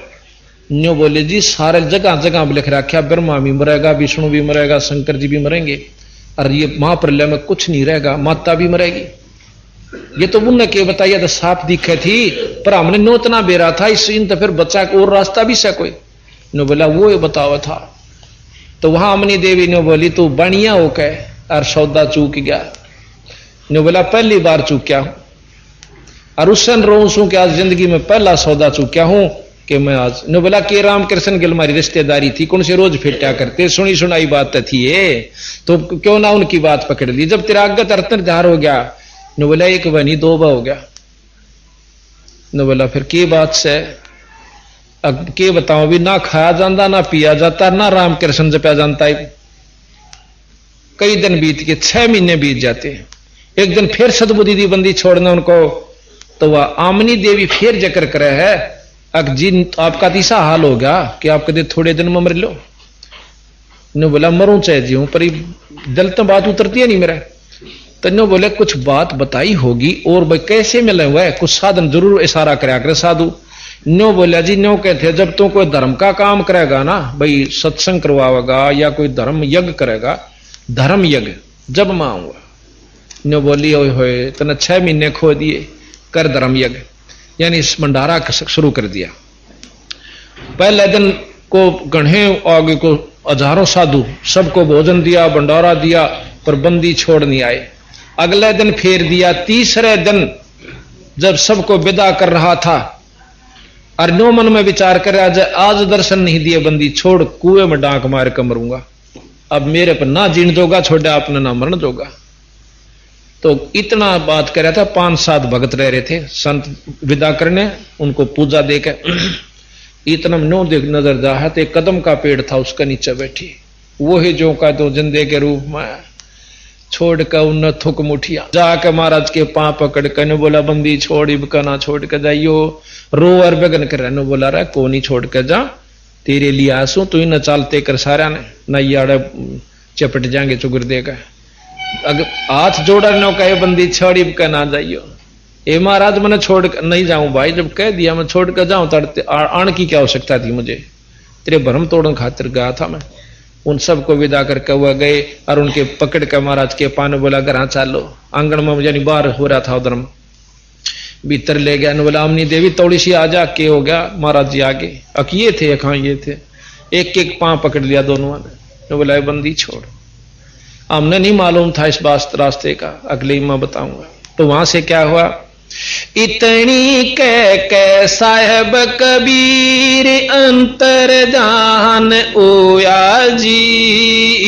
S1: न्यू बोले जी सारे जगह जगह लिख रखा ब्रह्मा भी मरेगा विष्णु भी मरेगा शंकर जी भी मरेंगे और ये महाप्रलय में कुछ नहीं रहेगा माता भी मरेगी। ये तो उनने के बताया तो साफ दिखे थी पर हमने नोतना बेरा था इस इन तो फिर बच्चा को और रास्ता भी से कोई नो बोला वो बतावा था। तो वहां अमनी देवी ने बोली तू बढ़िया हो के और सौदा चूक गया। ने बोला पहली बार चूक्या हूं और उस सन रो सू कि आज जिंदगी में पहला सौदा चूक्या हूं कि मैं आज। ने बोला कि रामकृष्ण गिल हमारी रिश्तेदारी थी कौन से रोज फिटा करते सुनी सुनाई बात थी ये तो क्यों ना उनकी बात पकड़ ली। जब तेरा अगत अर्तधार हो गया ने बोला एक बनी 2 बा हो गया। ने बोला फिर की बात से अब के बताओ भी ना खाया जाता ना पिया जाता ना रामकृष्ण जपया जानता है। कई दिन बीत के 6 महीने बीत जाते हैं। एक दिन फिर सदबुद्धि दी बंदी छोड़ना उनको तो वह आमनी देवी फिर जिक्र करे है अक जी आपका तीसरा हाल हो गया कि आप कदे थोड़े दिन में मर लो। ने बोला मरूं चाहे जी हूं पर दिल तो बात उतरती है नहीं मेरा। तो नो बोले कुछ बात बताई होगी और भाई कैसे मिले हुआ है कुछ साधन जरूर इशारा कराया करे साधु। नो बोला जी नो कहते जब तू कोई धर्म का काम करेगा ना भाई सत्संग करवाएगा या कोई धर्म यज्ञ करेगा धर्म यज्ञ जब मैं आऊंगा। नो बोली होए तने 6 महीने खो दिए कर धर्म यज्ञ यानी इस भंडारा शुरू कर दिया। पहले दिन को गढ़े आगे को हजारों साधु सबको भोजन दिया भंडारा दिया पर बंदी छोड़ नहीं आए। अगले दिन फेर दिया। तीसरे दिन जब सबको विदा कर रहा था और नो मन में विचार कर आज दर्शन नहीं दिए बंदी छोड़ कुएं में डांक मार कर मरूंगा अब मेरे पर ना जीण दोगा छोड़ा आपने ना मरण दोगा। तो इतना बात कर रहा था 5-7 भगत रह रहे थे संत विदा करने उनको पूजा देकर इतना नो देख नजर जा है तो एक कदम का पेड़ था उसका नीचे बैठी वो ही जो का तो जिंदे के रूप में छोड़ कर उन थुक मुठिया जाकर महाराज के पांव पकड़ कर बोला बंदी छोड़ इबका छोड़ कर जाइयो रो और बेगन कर रहने बोला रहा को नहीं छोड़ कर जा तेरे लिए आंसू तू न चालते कर सारा ने न याड़ा चपट जाएंगे चुगर देगा अगर हाथ जोड़ा नो कहे बंदी छोड़ इबका ना जाइयो ए महाराज मैंने छोड़ कर नहीं जाऊं भाई जब कह दिया मैं छोड़ कर जाऊं तड़ते आण की क्या आवश्यकता थी मुझे तेरे भरम तोड़न खातिर गया था मैं उन सबको विदा करके वह गए और उनके पकड़ कर महाराज के पान बोला घर चालो आंगन में यानी बाहर हो रहा था उधर भीतर ले गया बोला अमनी देवी थोड़ी सी आजा के हो गया महाराज जी आगे अक ये थे कहाँ ये थे एक एक पांव पकड़ लिया दोनों ने बोला बंदी छोड़ हमने नहीं मालूम था इस रास्ते का अगले ही मैं बताऊंगा तो वहां से क्या हुआ इतनी कह साहेब कबीर अंतर जान ओया जी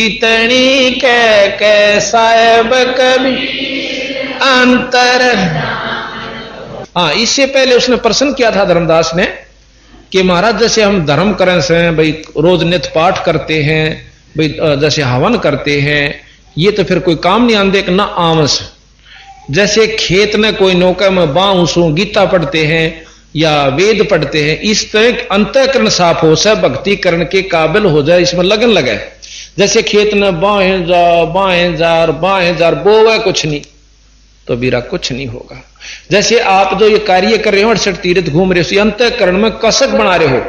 S1: इतनी कह साहेब कबीर अंतर हाँ इससे पहले उसने प्रश्न किया था धर्मदास ने कि महाराज जैसे हम धर्म करें से भाई रोज नित्य पाठ करते हैं भाई जैसे हवन करते हैं ये तो फिर कोई काम नहीं आंदे ना आमस जैसे खेत में कोई नौका में बाऊसू गीता पढ़ते हैं या वेद पढ़ते हैं इस तरह अंतःकरण साफ हो सब भक्ति करने के काबिल हो जाए इसमें लगन लगे जैसे खेत में बाएं जार बोवे कुछ नहीं तो बीरा कुछ नहीं होगा जैसे आप जो ये कार्य कर रहे हो 68 तीर्थ घूम रहे हो अंतःकरण में कसक बना रहे हो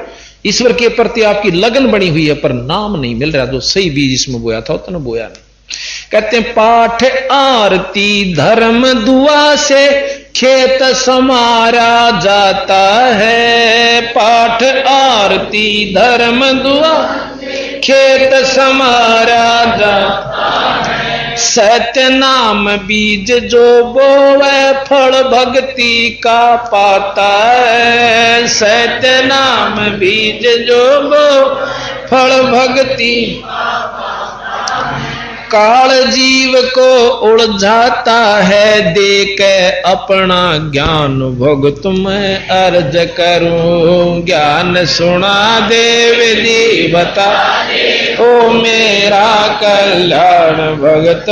S1: ईश्वर के प्रति आपकी लगन बनी हुई है पर नाम नहीं मिल रहा जो सही बीज इसमें बोया था उतना बोया नहीं कहते हैं पाठ आरती धर्म दुआ से खेत समारा जाता है पाठ आरती धर्म दुआ खेत समारा जाता है सत्य नाम बीज जो बोवे फल भक्ति का पाता है सत्य नाम बीज जो बो फल भक्ति काल जीव को उलझाता है देके अपना ज्ञान भगत मैं अर्ज करूं ज्ञान सुना देव जी बता ओ मेरा कल्याण भगत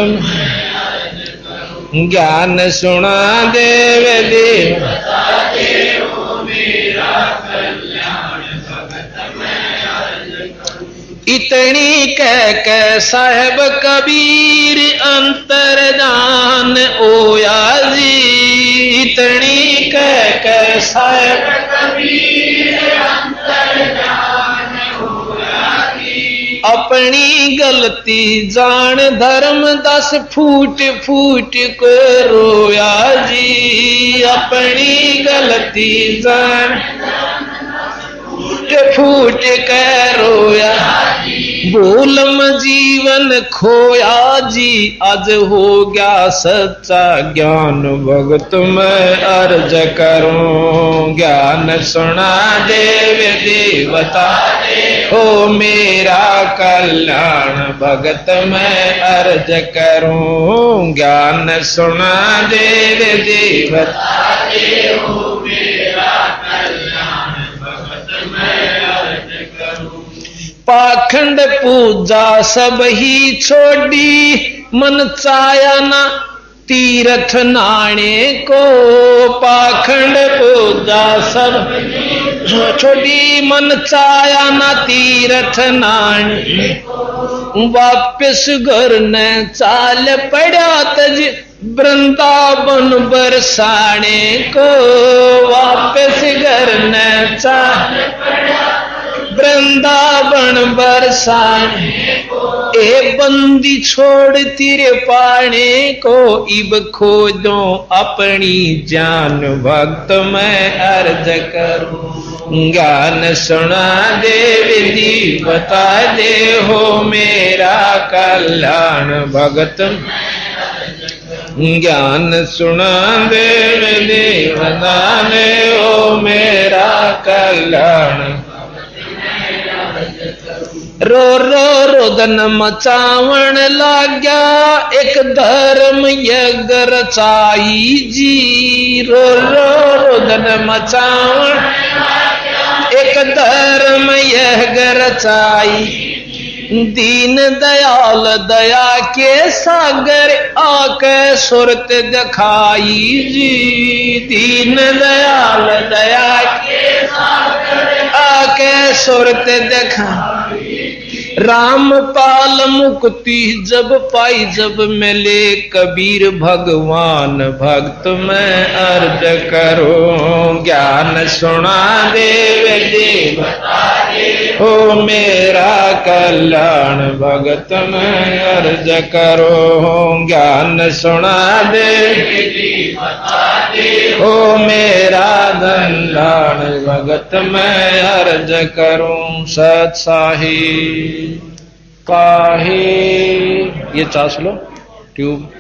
S1: ज्ञान सुना देव जी इतनी कह साहेब कबीर अंतर जान ओया जी इतनी कह साहेब कबीर अंतर जान ओया जी अपनी गलती जान धर्म दस फूट फूट को रोया जी अपनी गलती जान फूट कर रोया भूलम जीवन खोया जी आज हो गया सच्चा ज्ञान भगत मैं अर्ज करूं ज्ञान सुना देव देवता हो मेरा कल्याण भगत मैं अर्ज करूं ज्ञान सुना देव देवता हो मेरा पाखंड पूजा सब ही छोड़ी मन चाया ना तीर्थ नाणे को पाखंड पूजा सब छोड़ी मन चाया ना तीर्थ नाणे वापिस घर न चाल पड़ा तज वृंदावन बरसाने को वापिस घर न चाल वृंदावन बरसाने ए बंदी छोड़ तेरे पाने को इब खोजो अपनी जान भक्त मैं अर्ज करूं ज्ञान सुना दे विधि बता दे हो मेरा कल्याण भगत ज्ञान सुना दे विधि बता दे हो मेरा कल्याण रो रो रोदन मचावण लाग्या एक धर्म यज्ञ रचाई जी रो रो रोदन मचावण एक धर्म यज्ञ रचाई दीन दयाल दया के सागर आके सुरत दिखाई जी। दीन दयाल दया के सागर आके सुरत दिखाई। राम पाल मुक्ति जब पाई जब मिले कबीर भगवान भक्त में अर्ज करो। ज्ञान सुना देव देव हो मेरा कल्याण भगत में अर्ज करो। ज्ञान सुना दे हो मेरा कल्याण भगत में अर्ज करूं। सत साही पाही ये चास लो ट्यूब।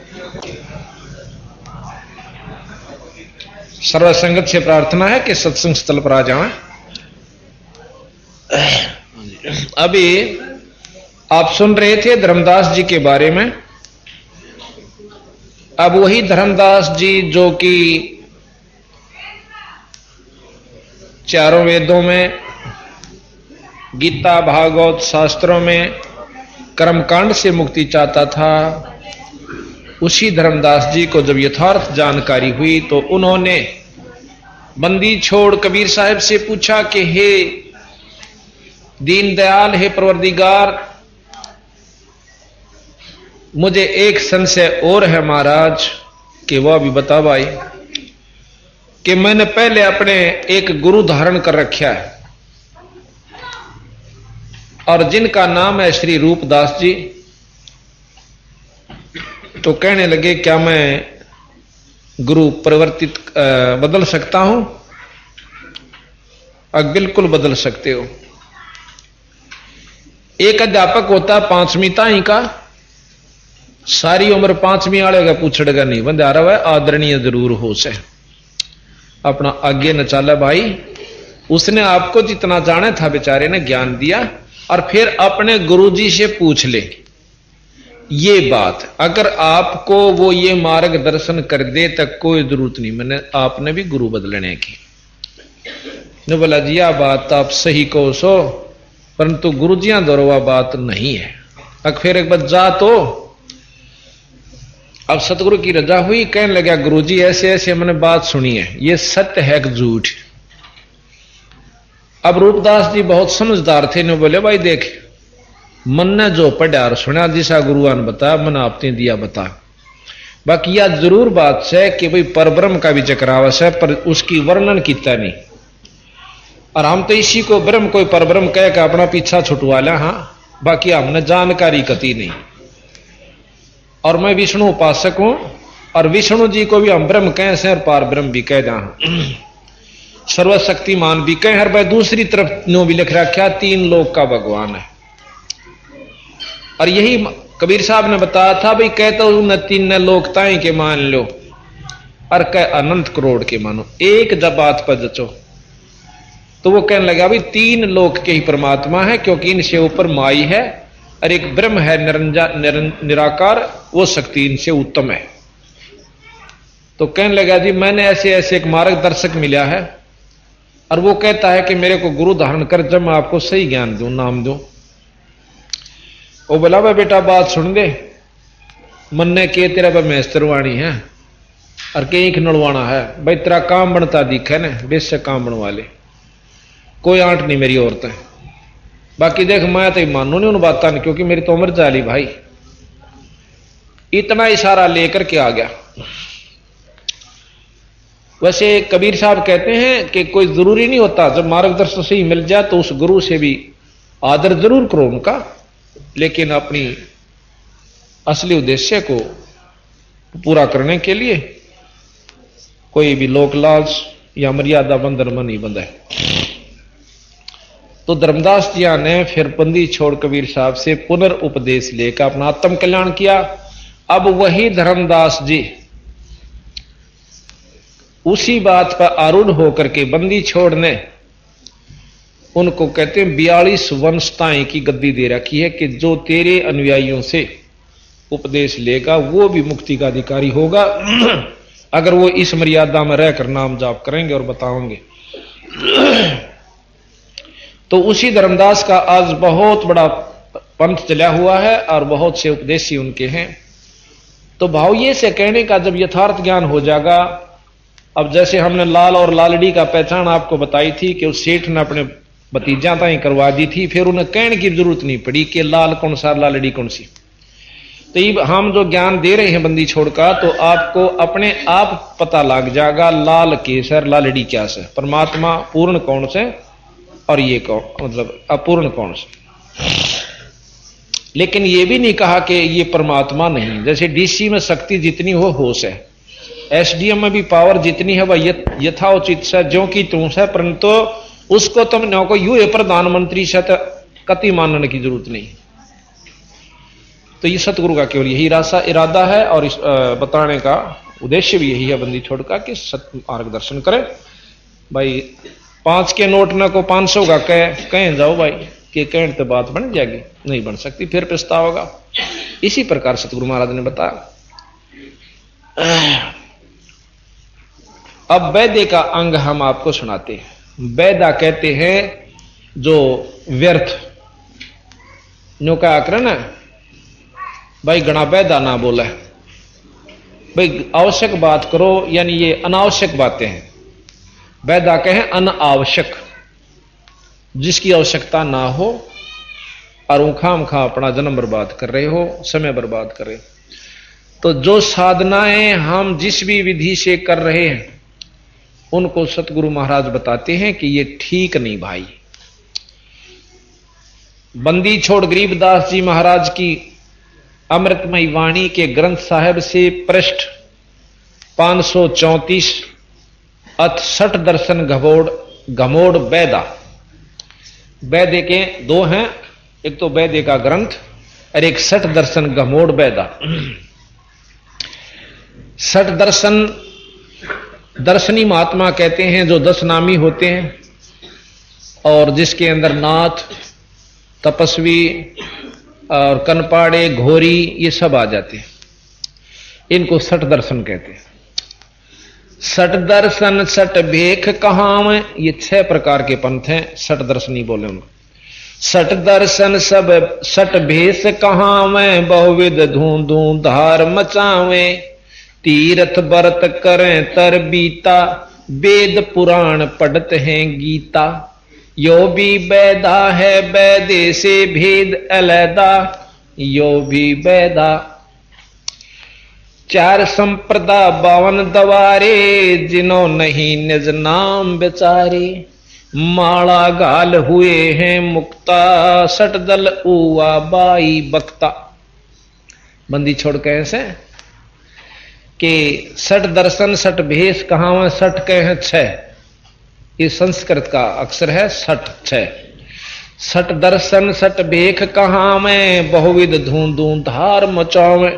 S1: सर्वसंगत से प्रार्थना है कि सत्संग स्थल पर आ जाएं। अभी आप सुन रहे थे धर्मदास जी के बारे में। अब वही धर्मदास जी जो कि चारों वेदों में, गीता भागवत शास्त्रों में कर्मकांड से मुक्ति चाहता था, उसी धर्मदास जी को जब यथार्थ जानकारी हुई तो उन्होंने बंदी छोड़ कबीर साहब से पूछा कि हे दीनदयाल, हे परवरदिगार, मुझे एक संशय और है महाराज, कि वह भी बता भाई, कि मैंने पहले अपने एक गुरु धारण कर रखा है और जिनका नाम है श्री रूपदास जी। तो कहने लगे क्या मैं गुरु परिवर्तित बदल सकता हूं? बिल्कुल बदल सकते हो। एक अध्यापक होता है 5वीं ताई का, सारी उम्र 5वीं वाले का पूछड़ेगा नहीं, बंदे आ रहा है आदरणीय जरूर हो से अपना आगे न चाला भाई। उसने आपको जितना जाना था बेचारे ने ज्ञान दिया, और फिर अपने गुरुजी से पूछ ले ये बात। अगर आपको वो ये मार्गदर्शन कर दे तक कोई जरूरत नहीं, मैंने आपने भी गुरु बदलने की। ने बोला जी यह बात आप सही कहो सो, परंतु गुरुजियां दौरवा बात नहीं है। अब फिर एक बार जा तो अब सतगुरु की रजा हुई, कहने लगा गुरुजी ऐसे ऐसे मैंने बात सुनी है, ये सत्य है कि झूठ? अब रूपदास जी बहुत समझदार थे, ने बोले भाई देख, मन ने जो पढ़ा और सुना दिशा गुरुआन बता, मन आपने दिया बता। बाकी यह जरूर बात है कि भाई परब्रह्म का भी चक्रावश है, पर उसकी वर्णन कितना नहीं। और हम तो इसी को ब्रह्म कोई परब्रह्म कह के अपना पीछा छुटवा लिया। हाँ, बाकी हमने जानकारी कती नहीं। और मैं विष्णु उपासक हूं, और विष्णु जी को भी हम ब्रह्म कहें से और पार ब्रह्म भी कह जहां सर्वशक्तिमान भी कहें। हर भाई दूसरी तरफ नो भी लिख रखा 3 लोक का भगवान है। और यही कबीर साहब ने बताया था भाई, कहता हूं न 3 लोकताएं के मान लो, और कह अनंत करोड़ के मानो, एक जब बात पर जचो। तो वो कहने लगा भाई 3 लोक के ही परमात्मा है, क्योंकि इनसे ऊपर माई है और एक ब्रह्म है निराकार, वो शक्ति इनसे उत्तम है। तो कहने लगा जी मैंने ऐसे ऐसे एक मार्गदर्शक मिला है, और वो कहता है कि मेरे को गुरु धारण कर, जब मैं आपको सही ज्ञान दूं, नाम दूं। वो बोला भाई बेटा बात सुन दे, मन ने के तेरा भाई मैस्तरवाणी है और के एक नड़वाना है। भाई तेरा काम बनता दिखे ना, बेशक काम बनवा ले, कोई आंट नहीं मेरी औरतें। बाकी देख मैं तो मानू नहीं उन बातों ने, क्योंकि मेरी तो उम्र चाली भाई। इतना इशारा लेकर के आ गया। वैसे कबीर साहब कहते हैं कि कोई जरूरी नहीं होता, जब मार्गदर्शन सही मिल जाए तो उस गुरु से भी आदर जरूर करो उनका, लेकिन अपनी असली उद्देश्य को पूरा करने के लिए कोई भी लोक लालच या मर्यादा बंधन में नहीं बंधा है। तो धर्मदास जी ने फिर बंदी छोड़ कबीर साहब से पुनर्उपदेश लेकर अपना आत्म कल्याण किया। अब वही धर्मदास जी उसी बात पर आरूढ़ होकर के बंदी छोड़ने, उनको कहते हैं 42 वंशताएं की गद्दी दे रखी है कि जो तेरे अनुयायियों से उपदेश लेगा वो भी मुक्ति का अधिकारी होगा, अगर वो इस मर्यादा में रहकर नाम जाप करेंगे और बताओगे। तो उसी धर्मदास का आज बहुत बड़ा पंथ चला हुआ है और बहुत से उपदेशी उनके हैं। तो भाव ये से कहने का जब यथार्थ ज्ञान हो जाएगा, अब जैसे हमने लाल और लालड़ी का पहचान आपको बताई थी कि उस सेठ ने अपने भतीजा ताई करवा दी थी, फिर उन्हें कहने की जरूरत नहीं पड़ी कि लाल कौन सा लालड़ी कौन सी। तो ये हम जो ज्ञान दे रहे हैं बंदी छोड़ का, तो आपको अपने आप पता लग जाएगा लाल केसर लालड़ी क्या से, परमात्मा पूर्ण कौन से और ये कौन मतलब अपूर्ण कौन से। लेकिन ये भी नहीं कहा कि ये परमात्मा नहीं। जैसे डीसी में शक्ति जितनी हो होश है, एसडीएम में भी पावर जितनी है वह यथाउचित से ज्यों की त्यों से, परंतु उसको तुम न को यू है प्रधानमंत्री से कति मानने की जरूरत नहीं। तो ये सतगुरु का केवल यही इरादा है और इस बताने का उद्देश्य भी यही है बंदी छोड़ का कि सत्य मार्गदर्शन करें। भाई 5 के नोट न को 500 का कहें जाओ भाई कि कहने तो बात बन जाएगी, नहीं बन सकती, फिर पछताओगा। इसी प्रकार सतगुरु महाराज ने बताया। अब वैद्य का अंग हम आपको सुनाते हैं। वैदा कहते हैं जो व्यर्थ नो का आकरण है भाई, गणा वैदा ना बोले भाई, आवश्यक बात करो, यानी ये अनावश्यक बातें हैं। वैदा कहें अनावश्यक, जिसकी आवश्यकता ना हो और उखाम खा अपना जन्म बर्बाद कर रहे हो, समय बर्बाद कर रहे हो। तो जो साधनाएं हम जिस भी विधि से कर रहे हैं उनको सतगुरु महाराज बताते हैं कि ये ठीक नहीं भाई। बंदी छोड़ गरीबदास जी महाराज की अमृतमयी वाणी के ग्रंथ साहिब से पृष्ठ 534 अथ 60 दर्शन घमोड़ वैदा। वैद्य के 2 हैं, एक तो वैद्य का ग्रंथ और एक 60 दर्शन घमोड़ वैदा। 60 दर्शन दर्शनी महात्मा कहते हैं जो 10 नामी होते हैं और जिसके अंदर नाथ, तपस्वी और कनपाड़े, घोरी ये सब आ जाते हैं। इनको 60 दर्शन कहते हैं। 60 दर्शन 60 भेख कहां, ये 6 प्रकार के पंथ हैं, 60 दर्शनी बोले उनको। 60 दर्शन सब 60 भेष कहां में, बहुविध धूं धार मचावे, तीर्थ व्रत करें तर बीता, वेद पुराण पढ़त हैं गीता। यो भी वैदा है वैदे से भेद अलैदा, यो भी वैदा। 4 संप्रदा 52 दवारे, जिनो नहीं निज नाम बेचारे, माला गाल हुए हैं मुक्ता, 60 दल उवा बाई बक्ता। बंदी छोड़ कैसे कि 60 दर्शन 60 भेष कहां में, 60 कहे हैं 6, ये संस्कृत का अक्षर है 60। 60 दर्शन 60 भेख कहां में, बहुविध धूं धार मचावे।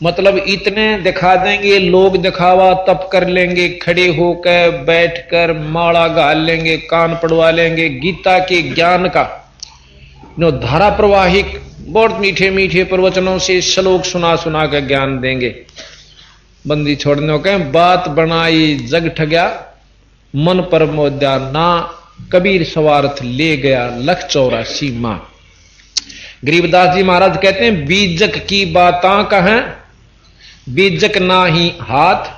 S1: मतलब इतने दिखा देंगे लोग, दिखावा तब कर लेंगे, खड़े होकर बैठकर माला गाल लेंगे, कान पड़वा लेंगे, गीता के ज्ञान का नो धारा प्रवाहिक बहुत मीठे मीठे प्रवचनों से श्लोक सुना सुना कर ज्ञान देंगे। बंदी छोड़ने के बात बनाई जग ठग्या, मन पर मोद्या ना, कबीर स्वार्थ ले गया 184 मां। गरीबदास जी महाराज कहते हैं बीजक की बातां कहें, बीजक ना ही हाथ,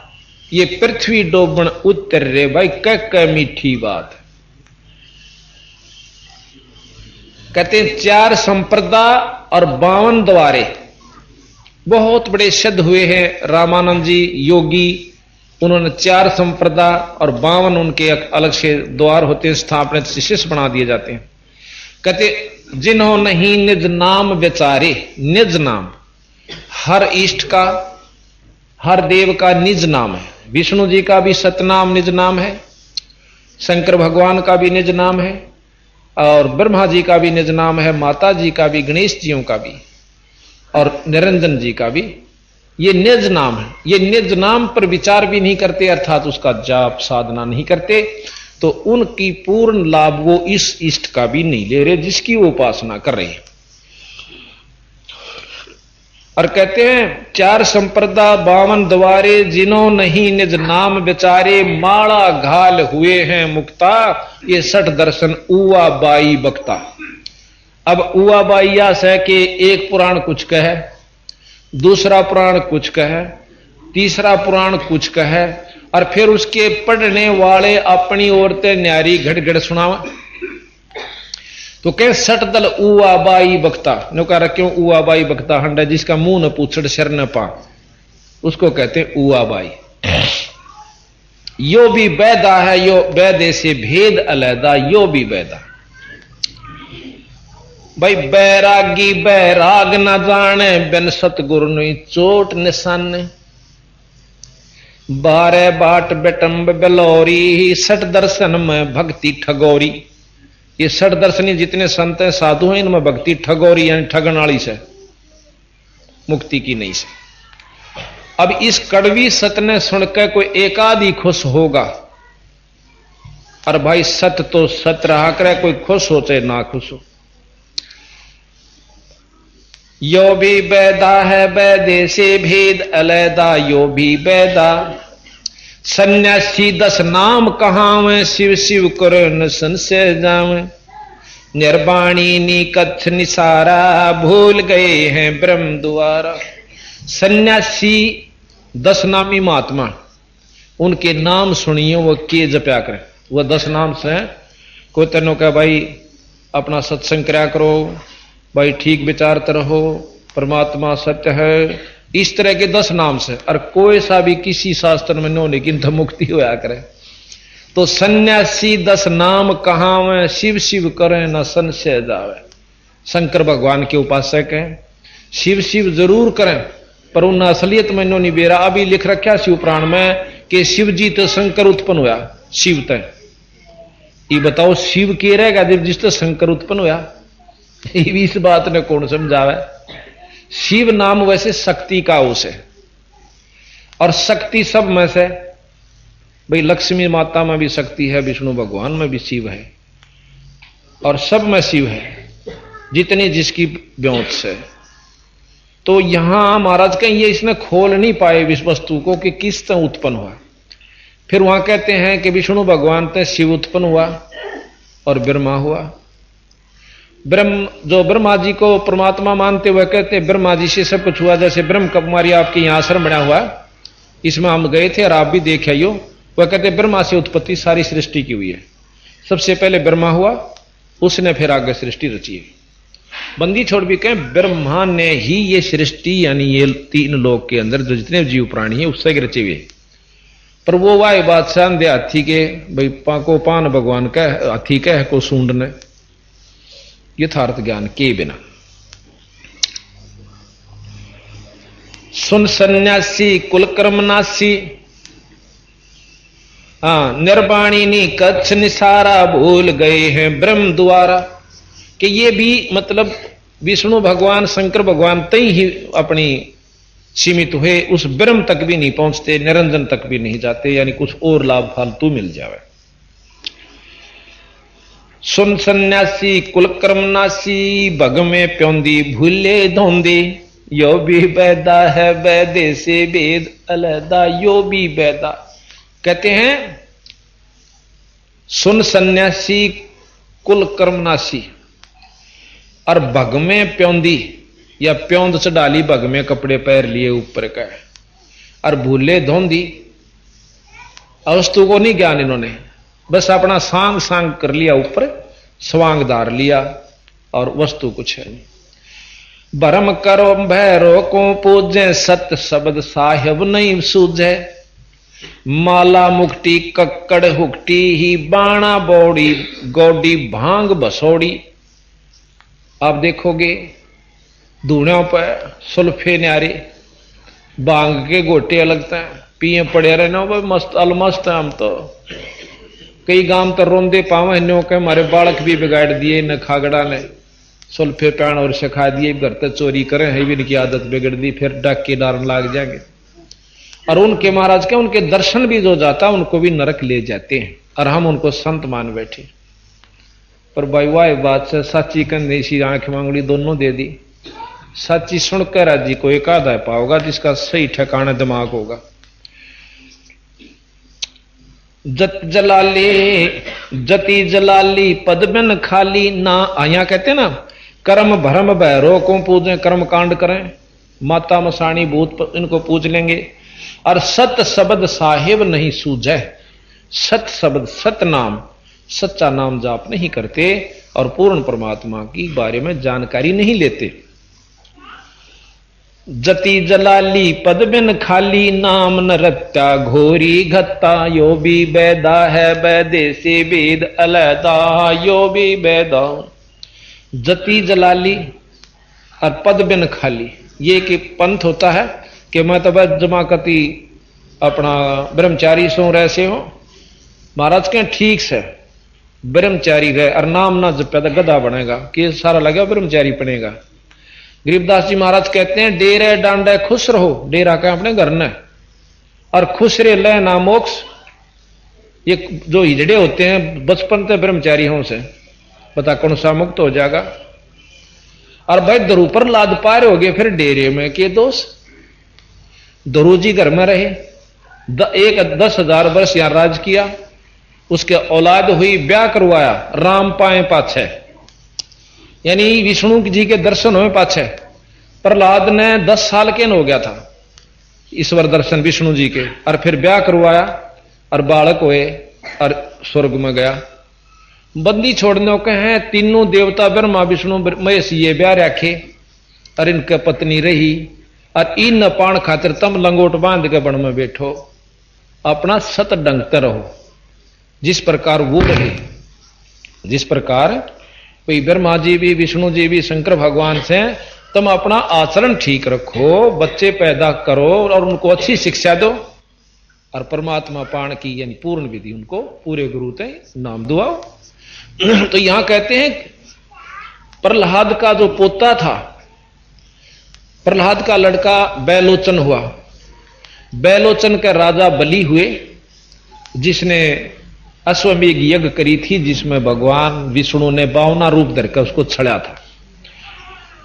S1: ये पृथ्वी डोबन उत्तर रे भाई, कह मीठी बात। कहते हैं 4 संप्रदा और 52 द्वारे, बहुत बड़े सिद्ध हुए हैं रामानंद जी योगी, उन्होंने 4 संप्रदा और 52 उनके अलग से द्वार होते हैं, स्थापनित शिष्य बना दिए जाते हैं। कहते जिन्हों नहीं निज नाम विचारे, निज नाम हर इष्ट का हर देव का निज नाम है। विष्णु जी का भी सतनाम निज नाम है, शंकर भगवान का भी निज नाम है, और ब्रह्मा जी का भी निज नाम है, माता जी का भी, गणेश जियों का भी और निरंजन जी का भी ये निज नाम है। ये निज नाम पर विचार भी नहीं करते, अर्थात उसका जाप साधना नहीं करते, तो उनकी पूर्ण लाभ वो इस इष्ट का भी नहीं ले रहे जिसकी वो उपासना कर रहे हैं। और कहते हैं 4 संप्रदा 52 द्वारे, जिन्हों नहीं निज नाम विचारे, माला घाल हुए हैं मुक्ता, ये 60 दर्शन उवा बाई बक्ता। अब उआ बाइया से कि एक पुराण कुछ कहे, दूसरा पुराण कुछ कहे, तीसरा पुराण कुछ कहे, और फिर उसके पढ़ने वाले अपनी औरतें न्यारी घड़ सुनावा। तो कह सट दल उआ बाई बकता, नो कह रहा क्यों उआ बाई बकता हंडा, जिसका मुंह न पूछड़ शर न पा, उसको कहते हैं उआ बाई। यो भी बैदा है, यो बैदे से भेद अलैदा, यो भी बैदा। भाई बैरागी बैराग न जाने, बिन सतगुरु नी चोट निशाने। बारे बाट बेटम्ब बेलौरी, सठ दर्शन में भक्ति ठगोरी। ये सठ दर्शनी जितने संत हैं साधु हैं, इनमें भक्ति ठगोरी यानी ठगन वाली से, मुक्ति की नहीं से। अब इस कड़वी सत ने सुनकर कोई एक आदि खुश होगा, और भाई सत तो सत रहा करे, कोई खुश हो चाहे ना खुश हो। यो भी बैदा है बैदे से भेद अलैदा, यो भी बैदा। सन्यासी 10 नाम कहावें, शिव शिव करो न संशय जावें। निर्वाणी नी कच्छ निसारा, भूल गए हैं ब्रह्म द्वारा। सन्यासी 10 नामी महात्मा, उनके नाम सुनिए, वो के जप्या करें। वह 10 नाम से कोई तेनों का भाई अपना सत्संग कराया करो, भाई ठीक विचारते रहो, परमात्मा सत्य है, इस तरह के 10 नाम से। और कोई सा भी किसी शास्त्र में नो लेकिन तो मुक्ति होया करे। तो सन्यासी 10 नाम कहावें, शिव शिव करें न संशय जावे। शंकर भगवान के उपासक हैं, शिव शिव जरूर करें, पर उन असलियत में नो नहीं बेरा। अभी लिख रखा शिव पुराण में कि शिव जी तो शंकर उत्पन्न हुआ, शिव तय। ये बताओ शिव के रहेगा जब जिस तो शंकर उत्पन्न हुआ? इस बात ने कौन समझावे? शिव नाम वैसे शक्ति का उस है, और शक्ति सब में से भाई लक्ष्मी माता में भी शक्ति है, विष्णु भगवान में भी शिव है, और सब में शिव है, जितनी जिसकी ब्योंत से। तो यहां महाराज कहीं ये इसने खोल नहीं पाए इस वस्तु को कि किस तरह उत्पन्न हुआ। फिर वहां कहते हैं कि विष्णु भगवान से शिव उत्पन्न हुआ और ब्रह्मा हुआ। जो ब्रह्मा जी को परमात्मा मानते हुए कहते हैं ब्रह्मा जी से सब कुछ हुआ। जैसे ब्रह्म कुमारी आपके यहां आश्रम बना हुआ, इसमें हम गए थे और आप भी देखे आइयो। वह कहते ब्रह्मा से उत्पत्ति सारी सृष्टि की हुई है। सबसे पहले ब्रह्मा हुआ, उसने फिर आगे सृष्टि रची है। बंदी छोड़ भी कहें ब्रह्मा ने ही ये सृष्टि यानी ये 3 लोक के अंदर जो जितने जीव प्राणी है उससे रचे हुए। पर वो वाह बादशाह दे हाथी के भाई पाको पान भगवान का हाथी कह को सूंडने यथार्थ ज्ञान के बिना। सुन सन्यासी कुलकर्मनासी, निर्वाणी नी कच्छ निसारा, भूल गए हैं ब्रह्म द्वारा। कि ये भी मतलब विष्णु भगवान शंकर भगवान तई ही अपनी सीमित हुए, उस ब्रह्म तक भी नहीं पहुंचते, निरंजन तक भी नहीं जाते, यानी कुछ और लाभ फालतू मिल जावे। सुन सन्यासी कुलकर्मनासी, भग में प्योंदी भूले धोंदी, यो भी बैदा है बैदे से भेद अलैदा, यो भी बैदा। कहते हैं सुन सन्यासी कुलकर्मनासी, और भग में प्योंदी या प्योंद चढ़ाली, भग में कपड़े पैर लिए ऊपर का, और भूले धोंदी, वस्तु को नहीं ज्ञान इन्होंने, बस अपना सांग सांग कर लिया, ऊपर स्वांग धार लिया और वस्तु कुछ है नहीं। भरम करो भैरो को पूजे, सत्य शब्द साहिब नहीं सूझे। माला मुक्ति कक्कड़ हुक्टी ही, बाणा बौड़ी गौडी भांग बसोड़ी। आप देखोगे धूणों पर सुल्फे न्यारे बांग के गोटे लगते हैं, पिए पड़े रहना मस्त अलमस्त। हम तो कई गांव तो रोंदे पावे नो के हमारे बालक भी बिगाड़ दिए न खागड़ा ने सुल्फे पैण और सिखा दिए, घर तक चोरी करें है भी इनकी आदत बिगड़ दी, फिर डाके डारन लाग जाएंगे। और उनके महाराज के उनके दर्शन भी जो जाता उनको भी नरक ले जाते हैं, और हम उनको संत मान बैठे। पर भाई वाह बात से साची कंधे सी आंख मांगड़ी दोनों दे दी। साची सुनकर राजी को एक आधा पाओगा जिसका सही ठिकाना दिमाग होगा। जत जलाली जति जलाली पद बिन खाली ना, आया कहते ना कर्म भरम भैरो को पूजें, कर्म कांड करें, माता मसाणी भूत इनको पूज लेंगे। और सत शब्द साहिब नहीं सूझे, सत शब्द सत नाम सच्चा नाम जाप नहीं करते और पूर्ण परमात्मा की बारे में जानकारी नहीं लेते। जति जलाली पद बिन खाली, नाम न रत्या घोरी घत्ता, यो भी बैदा है बैदे से वेद अलैदा, यो भी बैदा। जति जलाली और पद बिन खाली, ये कि पंथ होता है कि मैं तो बस जमाकती अपना ब्रह्मचारी सो रह से हो। महाराज के ठीक से ब्रह्मचारी रहे और नाम ना जपे तो गधा बनेगा, कि सारा लगा ब्रह्मचारी बनेगा। गरीबदास जी महाराज कहते हैं डेरे डांडे खुश रहो, डेरा का अपने घर न, और खुश रे ले ना मोक्ष। ये जो हिजड़े होते हैं बचपन से ब्रह्मचारी हों से, पता कौन सा मुक्त हो जाएगा। और भाई दरू पर लाद पार हो गए फिर डेरे में के दोष। दरू जी घर में रहे, एक 10,000 वर्ष यहां राज किया, उसके औलाद हुई, ब्याह करवाया, राम पाए पाछे, यानी विष्णु जी के दर्शन हुए पाछे। प्रहलाद ने 10 साल के न हो गया था ईश्वर दर्शन विष्णु जी के, और फिर ब्याह करवाया और बालक हुए और स्वर्ग में गया। बंदी छोड़ने के हैं तीनों देवता ब्रह्मा विष्णु महेश ये ब्याह रखे और इनके पत्नी रही, और इन न पान खातिर तम लंगोट बांध के बन में बैठो, अपना सत डंगते रहो जिस प्रकार वो रहे। जिस प्रकार कोई ब्रह्मा जी भी विष्णु जी भी शंकर भगवान से तुम अपना आचरण ठीक रखो, बच्चे पैदा करो और उनको अच्छी शिक्षा दो, और परमात्मा पाण की यानी पूर्ण विधि उनको पूरे गुरु ते नाम दुआओ। तो यहां कहते हैं प्रहलाद का जो पोता था, प्रहलाद का लड़का बैलोचन हुआ। बैलोचन के राजा बलि हुए, जिसने अश्वमेघ यज्ञ करी थी, जिसमें भगवान विष्णु ने 52 रूप धरकर उसको छड़ा था।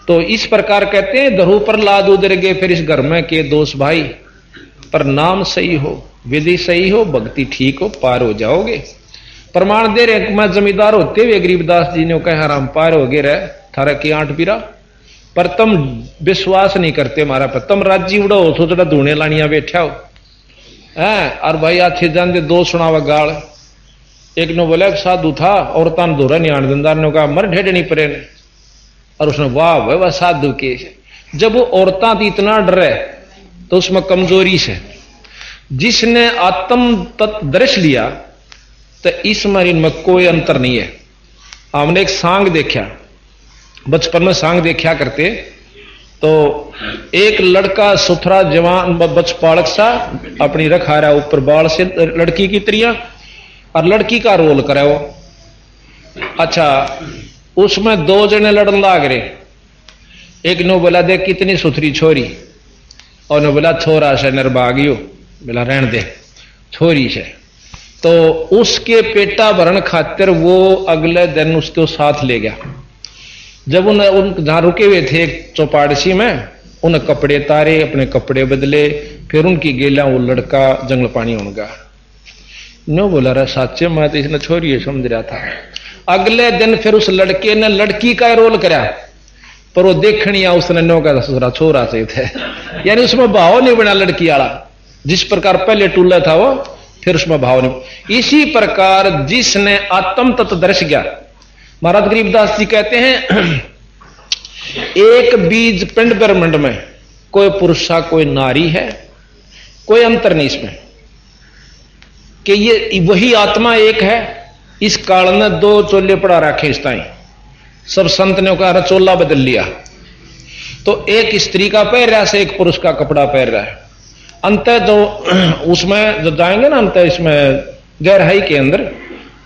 S1: तो इस प्रकार कहते हैं धरु प्रहलाद उधर गए फिर इस घर में के दोष भाई, पर नाम सही हो, विधि सही हो, भक्ति ठीक हो, पार हो जाओगे। प्रमाण दे रहे, मैं जमींदार होते हुए गरीबदास जी ने कहा राम पार हो गए रहे थारा की आंट पीरा, पर तुम विश्वास नहीं करते हमारा पर, तुम राज्य उड़ो हो तो जरा धूने लानिया बैठा हो है। और भाई अच्छे जान दे दो सुनावा गाल। एक ने बोला साधु था, औरतां ने धोरा नहीं आने दिंदार ने कहा मर ढेड नहीं परे, और उसने वाह भाई वह साधु के। जब वो औरतां थी इतना डरे तो उसमें कमजोरी से, जिसने आत्म तत्दर्श लिया तो इसमें इनमें कोई अंतर नहीं है। हमने एक सांग देखा, बचपन में सांग देखा करते, तो एक लड़का सुथरा जवान बचपालक सा अपनी रखा रहा ऊपर बाल से लड़की की तरिया, और लड़की का रोल करे वो। अच्छा, उसमें 2 जने लड़न लाग रहे, एक ने बोला देख कितनी सुथरी छोरी, और ने बोला छोरा से निर्भागियो, बोला रहन दे छोरी से। तो उसके पेटा भरण खातिर वो अगले दिन उसको साथ ले गया। जब उन जहां रुके हुए थे एक चौपाड़सी में, उन कपड़े तारे, अपने कपड़े बदले, फिर उनकी गेला वो लड़का जंगल पानी होगा। नो बोला रहा साचे मैं तो इसने छोरी समझ रहा था। अगले दिन फिर उस लड़के ने लड़की का रोल करा, पर वो देखनी आ उसने नो का ससुरा छोरा से थे, यानी उसमें भाव नहीं बना लड़की वाला। जिस प्रकार पहले टूला था वो, फिर उसमें भाव नहीं। इसी प्रकार जिसने आत्म तत्व दर्श गया, महाराज गरीबदास जी कहते हैं एक बीज पिंड ब्रह्मांड में कोई पुरुषा कोई नारी है, कोई अंतर नहीं इसमें, कि ये वही आत्मा एक है। इस काल ने 2 चोले पड़ा रखे इस ताई, सब संत ने कहा चोला बदल लिया। तो एक स्त्री का पैर रहा से एक पुरुष का कपड़ा पहन रहा है। अंत जो उसमें जो जाएंगे ना अंत इसमें गहराई के अंदर,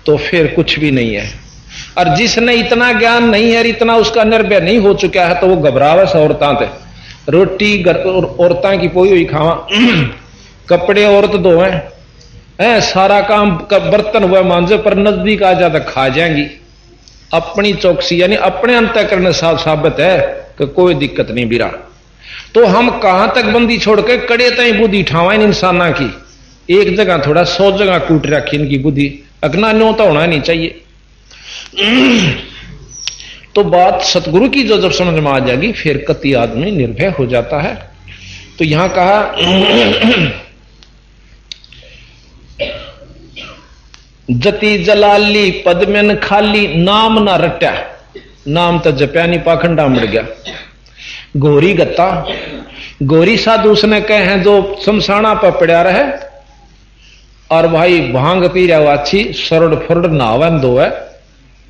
S1: तो फिर कुछ भी नहीं है। और जिसने इतना ज्ञान नहीं है, इतना उसका निर्भय नहीं हो चुका है, तो वो घबरावे से औरतां थे। रोटी औरतां की पोई हुई खावा, कपड़े औरत धोए, सारा काम बर्तन हुआ मांझे, पर नजदीक आ जाता खा जाएंगी। अपनी चौकसी यानी अपने अंतःकरण साबित है कि कोई दिक्कत नहीं बिरा। तो हम कहां तक बंदी छोड़ के कड़े तई बुद्धि ठावा इन इंसाना की, एक जगह थोड़ा 100 जगह कूट रखी इनकी बुद्धि, अगना न्यों तो होना नहीं चाहिए। तो बात सतगुरु की जो जब समझ में आ जाएगी फिर कति आदमी निर्भय हो जाता है। तो यहां कहा जति जलाली पद में न खाली नाम ना रट्या, नाम तो जप्या नहीं पाखंडा मर गया। गोरी गत्ता गोरी साधु उसने कहे हैं जो शमशाना पर पड़ा रहे और भाई भांग पी रहा अच्छी सरड़ फुरड़ नहावन दो है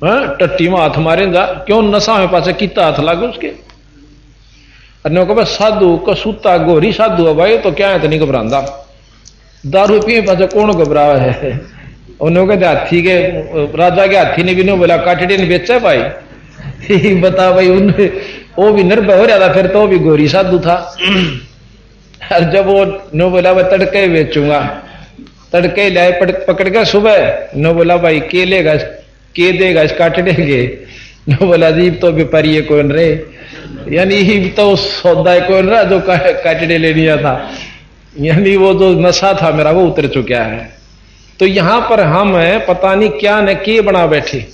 S1: टट्टी में हाथ मारे जा क्यों नशा में पास किता हाथ लागे उसके कहा साधु को सूता गोरी साधु है भाई तो क्या है तो नहीं घबरांदा दारू पिए पास कौन घबरा है। उन्होंने कहते हाथी के राजा के हाथी ने भी नहीं बोला काटड़े ने बेचा भाई बता भाई उन्हें वो भी निर्भय हो रहा था फिर तो वो भी गोरी साधु था। और जब वो नो बोला मैं तड़के बेचूंगा तड़के लाए पकड़ के सुबह नो बोला भाई के लेगा के देगा इस काटड़े के नो बोला जी तो व्यापारी कौन रे यानी ही तो सौदा कौन रहा जो काटड़े ले लिया था यानी वो जो नशा था मेरा वो उतर चुका है। तो यहां पर हम पता नहीं क्या न के बना बैठे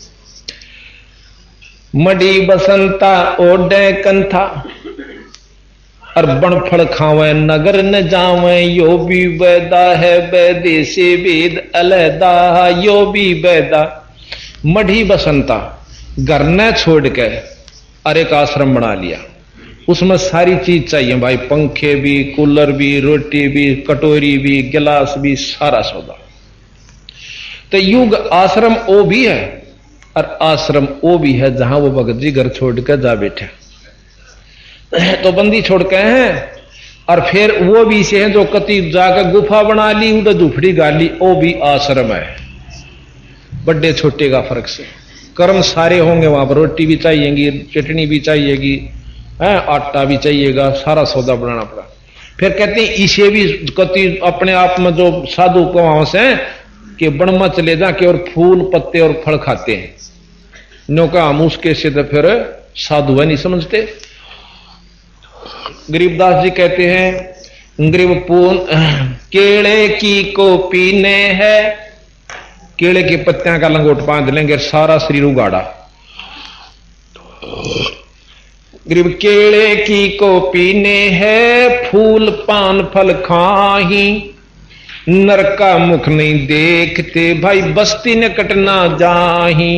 S1: मडी बसंता ओडे कंथा और बनफल खावे नगर न जावे यो भी वैदा है वैदे से वेद अलहदा यो भी वैदा। मढ़ी बसंता घर न छोड़ के और एक आश्रम बना लिया उसमें सारी चीज चाहिए भाई पंखे भी कूलर भी रोटी भी कटोरी भी गिलास भी सारा सौदा। तो युग आश्रम वो भी है और आश्रम वो भी है जहां वो भगत जी घर छोड़ कर जा बैठे तो बंदी छोड़ के हैं और फिर वो भी से हैं जो कति जाकर गुफा बना ली उधर झुपड़ी गाली वो भी आश्रम है। बड़े छोटे का फर्क से कर्म सारे होंगे वहां पर रोटी भी चाहिएगी चटनी भी चाहिएगी आटा भी चाहिएगा सारा सौदा बनाना पड़ा। फिर कहते हैं इसे भी कति अपने आप में जो साधु को से कि बन में चले जाके और फूल पत्ते और फल खाते हैं नौका हम उसके से तो फिर साधु है नहीं समझते। गरीबदास जी कहते हैं गरीब पून केले की को पीने है केले के पत्तियां का लंगोट बांध लेंगे सारा शरीर उगाड़ा। गरीब केले की को पीने है फूल पान फल खाही नरका मुख नहीं देखते भाई बस्ती न कटना जाही।